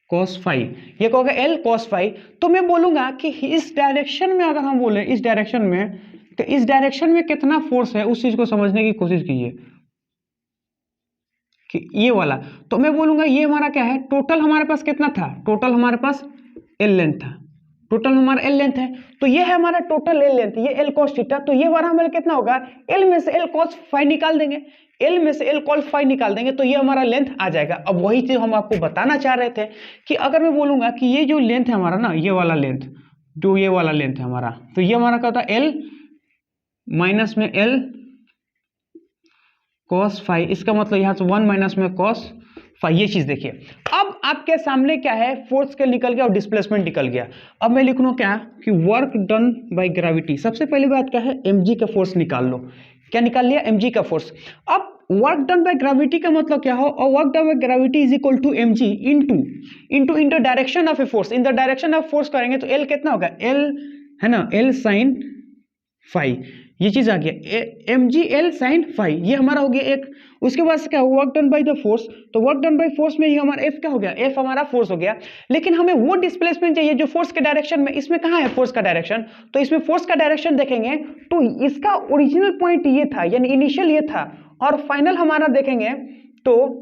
कॉस फाई, ये क्या होगा, एल कॉस फाई। तो मैं बोलूंगा कि इस डायरेक्शन में अगर हम बोले, इस डायरेक्शन में, तो इस डायरेक्शन में कितना फोर्स है उस चीज को समझने की कोशिश कीजिए कि ये वाला। तो मैं बोलूंगा ये हमारा क्या है, टोटल हमारे पास कितना था, टोटल हमारे पास एल लेंथ था, टोटल हमारा एल लेंथ है। तो ये है हमारा टोटल एल लेंथ, ये एल कॉस थीटा। तो ये हमारा हमारा कितना होगा, एल में से एल कॉस फाई निकाल देंगे, एल में से एल कॉस फाई निकाल देंगे तो ये हमारा लेंथ आ जाएगा। अब वही चीज हम आपको बताना चाह रहे थे कि अगर मैं बोलूंगा कि ये जो लेंथ है हमारा ना, ये वाला लेंथ, जो ये वाला लेंथ है हमारा, तो ये हमारा क्या होता है, एल माइनस में एल कॉस फाई। इसका मतलब यहां से 1 माइनस में कॉस फाई। ये चीज देखिए, अब आपके सामने क्या है, फोर्स के निकल गया और डिस्प्लेसमेंट निकल गया। अब मैं लिख लूं क्या कि वर्क डन बाय ग्रेविटी। सबसे पहली बात क्या है, mg का फोर्स निकाल लो। क्या निकाल लिया, mg का फोर्स। अब वर्क डन बाय ग्रेविटी का मतलब क्या हो, और work done by gravity is equal to mg into direction of a force. In the direction of force करेंगे तो l कितना होगा, l है ना, l साइन फाई। ये चीज आ गया, mg l साइन फाई, ये हमारा हो गया एक। उसके बाद से क्या, work done by the force. तो वर्क डन बाय फोर्स में ये हमारा f क्या हो गया, f हमारा फोर्स हो गया। लेकिन हमें वो डिस्प्लेसमेंट चाहिए जो फोर्स के डायरेक्शन में। इसमें कहाँ है फोर्स का डायरेक्शन, तो इसमें फोर्स का डायरेक्शन देखेंगे तो इसका ओरिजिनल पॉइंट ये था, यानी इनिशियल ये था, और फाइनल हमारा देखेंगे तो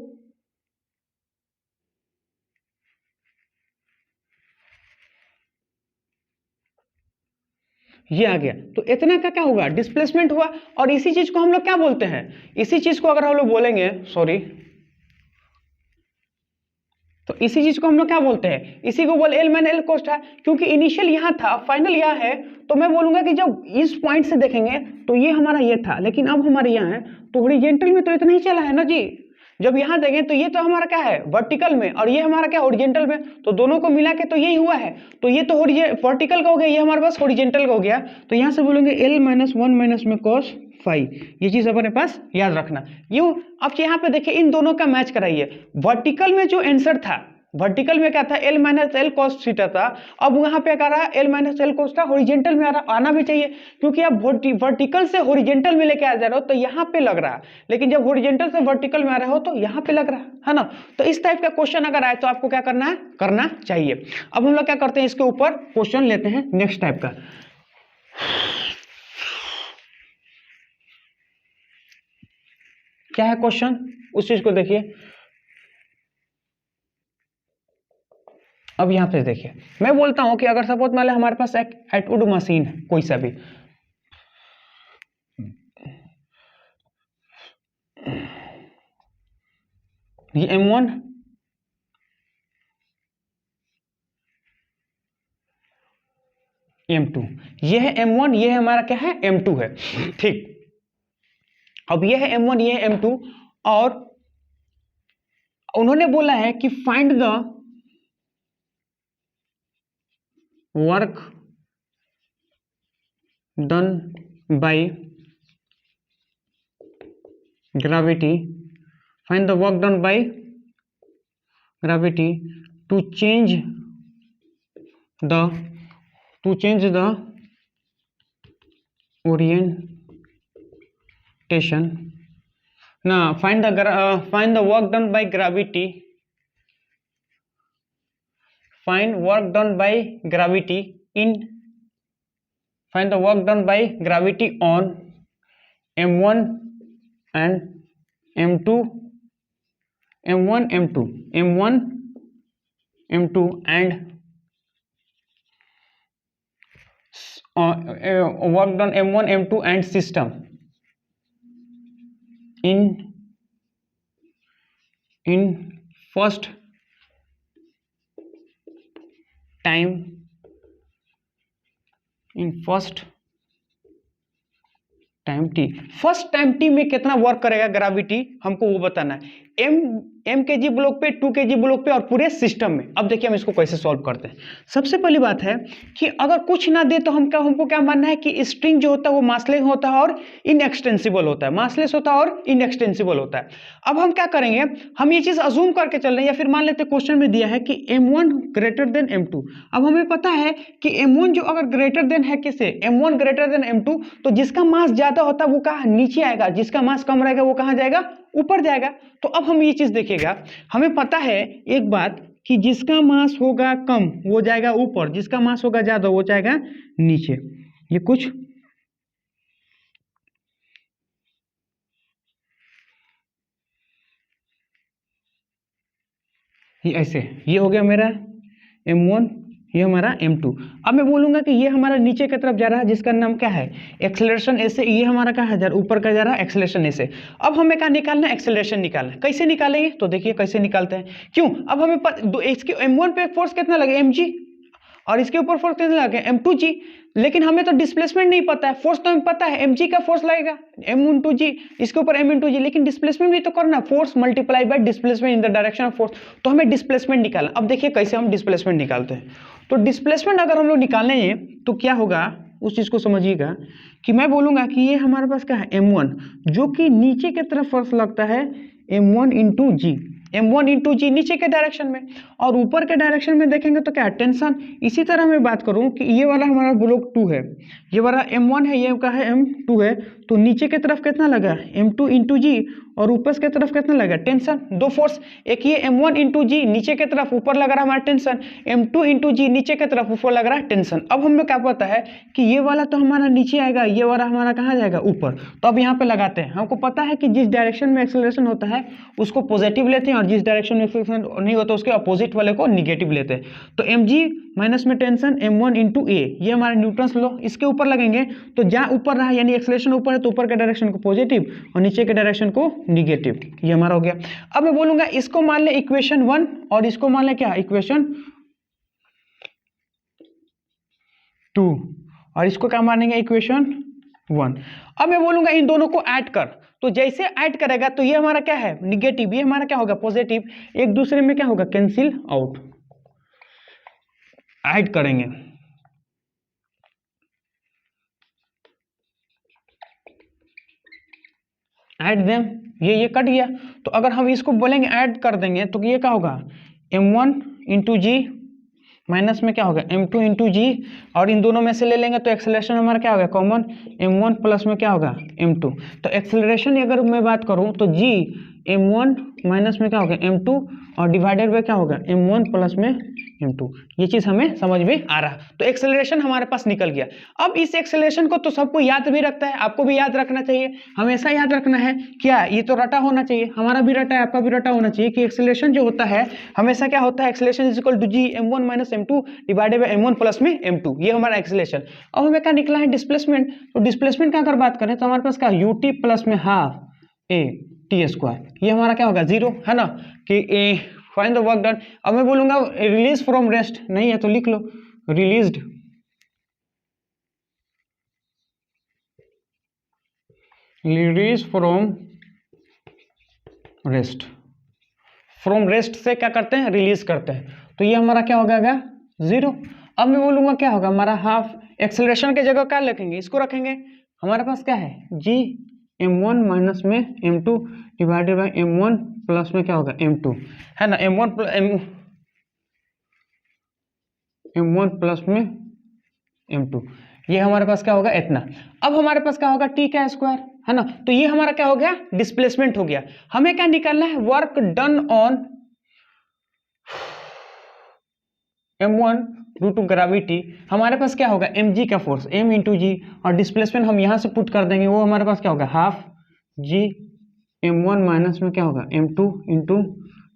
ये आ गया। तो इतना का क्या होगा, डिस्प्लेसमेंट हुआ। और इसी चीज को हम लोग क्या बोलते हैं, इसी चीज को अगर हम लोग बोलेंगे, सॉरी, तो इसी चीज को हम लोग क्या बोलते हैं, इसी को बोल एल माइनस एल कोस था, क्योंकि इनिशियल यहाँ था, फाइनल यहाँ है, तो मैं बोलूंगा कि जब इस पॉइंट से देखेंगे तो ये हमारा ये था, लेकिन अब हमारे यहाँ है, तो हॉरिजॉन्टल में तो इतना ही चला है ना जी। जब यहाँ देखें तो ये तो हमारा क्या है वर्टिकल में, और ये हमारा क्या हॉरिजॉन्टल में, तो दोनों को मिला के तो यही हुआ है, तो ये तो वर्टिकल का हो गया, ये हमारे पास हॉरिजॉन्टल का हो गया, तो यहाँ से बोलेंगे एल माइनस वन माइनस में कॉस फाइव, ये चीज अपने पास याद रखना। यूं अब यहाँ पे देखिए इन दोनों का मैच कराइए, वर्टिकल में जो आंसर था, वर्टिकल में क्या था L minus L cos theta था, अब यहाँ पे क्या रहा एल माइनस एल कॉस था, हॉरिजॉन्टल में आना भी चाहिए, क्योंकि आप वर्टिकल से हॉरिजॉन्टल में लेके आ जा रहे हो तो यहाँ पे लग रहा है, लेकिन जब हॉरिजॉन्टल से वर्टिकल में आ रहे हो तो यहाँ पे लग रहा है ना। तो इस टाइप का क्वेश्चन अगर आए तो आपको क्या करना है, करना चाहिए। अब हम लोग क्या करते हैं, इसके ऊपर क्वेश्चन लेते हैं नेक्स्ट टाइप का। क्या है क्वेश्चन, उस चीज को देखिए। अब यहां पे देखिए, मैं बोलता हूं कि अगर सपोज मान ले हमारे पास एक एटवुड मशीन है कोई सा भी, ये M1 M2, ये है M1, ये हमारा क्या है M2 है, ठीक। अब ये है M1, ये है M2, और उन्होंने बोला है कि find the work done by gravity, find the work done by gravity to change the orientation, now find the work done by gravity, find work done by gravity find the work done by gravity on M1 and M2 and work done M1 M2 and system in first time T, first time T में कितना वर्क करेगा ग्रेविटी, हमको वो बताना है। एम के जी ब्लॉक पे, 2 kg ब्लॉक पे, और पूरे सिस्टम में। अब देखिए हम इसको कैसे सॉल्व करते हैं। सबसे पहली बात है कि अगर कुछ ना दे तो हमको क्या मानना है कि स्ट्रिंग जो होता है वो मासलेस होता है और इनएक्सटेंसिबल होता है, मासलेस होता है और इनएक्सटेंसिबल होता है। अब हम क्या करेंगे, हम ये चीज अजूम करके चल रहे हैं, या फिर मान लेते क्वेश्चन में दिया है कि M1 ग्रेटर देन M2। अब हमें पता है कि M1 जो अगर ग्रेटर देन है किसे, M1 ग्रेटर देन M2, तो जिसका मास ज्यादा होता है वो कहाँ नीचे आएगा, जिसका मास कम रहेगा वो कहाँ जाएगा, ऊपर जाएगा। तो अब हम ये चीज देखिएगा, हमें पता है एक बात कि जिसका मास होगा कम वो जाएगा ऊपर, जिसका मास होगा ज्यादा वो जाएगा नीचे। ये कुछ ये ऐसे, ये हो गया मेरा M1, ये हमारा M2। अब मैं बोलूंगा कि ये हमारा नीचे की तरफ जा रहा है, जिसका नाम क्या है एक्सेलरेशन ऐसे, ये हमारा क्या है ऊपर का जा रहा है एक्सेलरेशन ऐसे। अब हमें क्या निकालना है, एक्सेलरेशन निकालना है। कैसे निकालेंगे, तो देखिए कैसे निकालते हैं। क्यों, अब हमें इसके M1 पे फोर्स कितना लगे mg, और इसके ऊपर फोर्स कितना लगे m2g, लेकिन हमें तो डिस्प्लेसमेंट नहीं पता है, फोर्स तो हमें पता है mg का फोर्स लगेगा m×g, इसके ऊपर m×g, लेकिन डिस्प्लेसमेंट भी तो करना, force multiply by displacement in the direction of force. तो हमें डिस्प्लेसमेंट निकालना। अब देखिए कैसे हम डिस्प्लेसमेंट निकालते हैं। तो डिस्प्लेसमेंट अगर हम लोग निकालेंगे तो क्या होगा, उस चीज को समझिएगा कि मैं बोलूंगा कि ये हमारे पास क्या है M1, जो कि नीचे की तरफ फोर्स लगता है M1×g, M1×g नीचे के डायरेक्शन में, और ऊपर के डायरेक्शन में देखेंगे तो क्या टेंशन। इसी तरह मैं बात करूं कि ये वाला हमारा ब्लॉक 2 है, ये वाला M1 है, ये का है M2 है, तो नीचे की तरफ कितना लगा M2×g, और ऊपर की तरफ कितना लगा टेंशन। दो फोर्स, एक ये M1×g नीचे की तरफ ऊपर लग रहा है हमारा टेंशन, M2×g नीचे की तरफ ऊपर लग रहा है टेंशन। अब हमें क्या पता है कि ये वाला तो हमारा नीचे आएगा, ये वाला हमारा कहाँ जाएगा ऊपर। तो अब यहाँ पे लगाते हैं, हमको पता है कि जिस डायरेक्शन में एक्सेलरेशन होता है उसको पॉजिटिव लेते हैं और जिस डायरेक्शन में फ्रिक्शन नहीं होता उसके अपोजिट वाले को निगेटिव लेते हैं। तो mg माइनस में टेंशन m1 इंटू ए, ये हमारा न्यूटन्स लॉ, इसके ऊपर लगेंगे तो जहाँ ऊपर रहा यानी एक्सेलरेशन ऊपर है तो ऊपर के डायरेक्शन को पॉजिटिव और नीचे के डायरेक्शन को निगेटिव, ये हमारा हो गया। अब मैं बोलूंगा इसको मान ले इक्वेशन 1 और इसको मान ले क्या इक्वेशन 2 और इसको क्या मानेंगे इक्वेशन 1। अब मैं बोलूंगा इन दोनों को ऐड कर, तो जैसे ऐड करेगा तो ये हमारा क्या है निगेटिव, ये हमारा क्या होगा पॉजिटिव, एक दूसरे में क्या होगा कैंसिल आउट, ऐड करेंगे। ऐड देम, ये कट गया, तो अगर हम इसको बोलेंगे ऐड कर देंगे तो ये क्या होगा m1 इंटू जी माइनस में क्या होगा m2 इंटू जी, और इन दोनों में से ले लेंगे तो एक्सेलरेशन हमारा क्या होगा कॉमन m1 प्लस में क्या होगा m2। तो एक्सेलरेशन अगर मैं बात करूं तो g m1 माइनस में क्या होगा m2 और डिवाइडेड बाय क्या होगा m1 प्लस में m2। ये चीज़ हमें समझ में आ रहा, तो एक्सेलरेशन हमारे पास निकल गया। अब इस एक्सेलरेशन को तो सबको याद भी रखता है, आपको भी याद रखना चाहिए, हमेशा याद रखना है क्या, ये तो रटा होना चाहिए, हमारा भी रटा है आपका भी रटा होना चाहिए कि एक्सेलरेशन जो होता है हमेशा क्या होता है acceleration is equal to G m1 minus m2 divided by m1 plus में m2, ये हमारा एक्सेलरेशन। अब हमें क्या निकला है डिस्प्लेसमेंट, तो डिस्प्लेसमेंट का अगर बात करें तो हमारे पास क्या ut प्लस में हाफ a t स्क्वायर, ये हमारा क्या होगा 0 है ना कि फाइंड द वर्क डन। अब मैं बोलूंगा रिलीज फ्रॉम रेस्ट, नहीं है तो लिख लो released release from rest, from rest से क्या करते हैं रिलीज करते हैं, तो ये हमारा क्या हो जाएगा 0। अब मैं बोलूंगा क्या होगा हमारा हाफ, एक्सेलरेशन के जगह क्या रखेंगे इसको रखेंगे, हमारे पास क्या है g m1 माइनस में m2 divided by m1 plus में क्या होगा m2 है ना, m1 प्लस में m2, ये हमारे पास क्या होगा इतना। अब हमारे पास क्या होगा t का स्क्वायर है ना, तो ये हमारा क्या हो गया डिस्प्लेसमेंट हो गया। हमें क्या निकालना है work done on m1 due to gravity, हमारे पास क्या होगा mg का फोर्स m इंटू जी, और डिस्प्लेसमेंट हम यहाँ से पुट कर देंगे, वो हमारे पास क्या होगा हाफ g m1 माइनस में क्या होगा m2 इंटू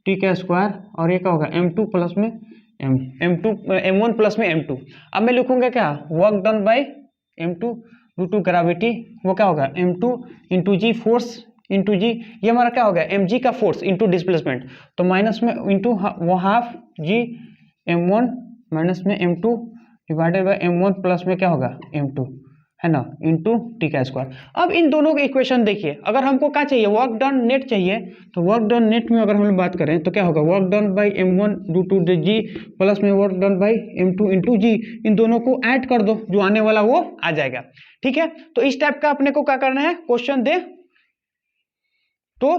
टी का स्क्वायर, और ये क्या होगा m2 प्लस में m1 प्लस में m2। अब मैं लिखूंगा क्या work done by m2 due to gravity, वो क्या होगा m2 into G force into G, ये हमारा क्या होगा mg का फोर्स इंटू डिस्प्लेसमेंट, तो माइनस में इंटू वो हाफ g m1 माइनस में m2 divided by m1 plus में क्या होगा m2 है ना इंटू टी का स्क्वायर। अब इन दोनों के इक्वेशन देखिए, अगर हमको क्या चाहिए वर्क डन नेट चाहिए, तो वर्क डन नेट में अगर हम बात करें तो क्या होगा work done by m1 due to G plus में work done by m2 into G, इन दोनों को ऐड कर दो जो आने वाला वो आ जाएगा। ठीक है, तो इस टाइप का अपने को क्या करना है क्वेश्चन दे तो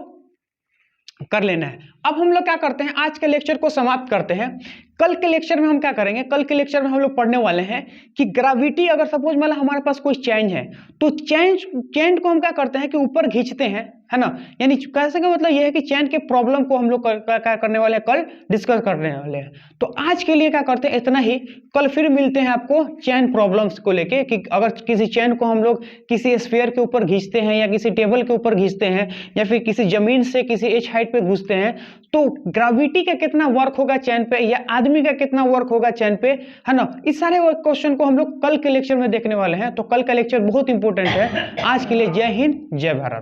कर लेना है। अब हम लोग क्या करते हैं आज के लेक्चर को समाप्त करते हैं। कल के लेक्चर में हम क्या करेंगे, कल के लेक्चर में हम लोग पढ़ने वाले हैं कि ग्रेविटी अगर सपोज मान लो हमारे पास कोई चेंज है तो चेन को हम क्या करते हैं कि ऊपर खींचते हैं है ना, यानी कैसे का मतलब ये है कि चेन के प्रॉब्लम को हम लोग क्या करने वाले हैं कल डिस्कस करने वाले हैं। तो आज के लिए क्या करते हैं इतना ही, कल फिर मिलते हैं आपको चेन प्रॉब्लम्स को लेके कि अगर किसी चेन को हम लोग किसी स्फीयर के ऊपर खींचते हैं या किसी टेबल के ऊपर खींचते हैं या फिर किसी जमीन से किसी एच हाइट पे घुसते हैं तो ग्रेविटी का कितना वर्क होगा चेन पे या आदमी का कितना वर्क होगा चेन पे है ना, इस सारे क्वेश्चन को हम लोग कल के लेक्चर में देखने वाले हैं। तो कल का लेक्चर बहुत इंपॉर्टेंट है। आज के लिए जय हिंद जय भारत।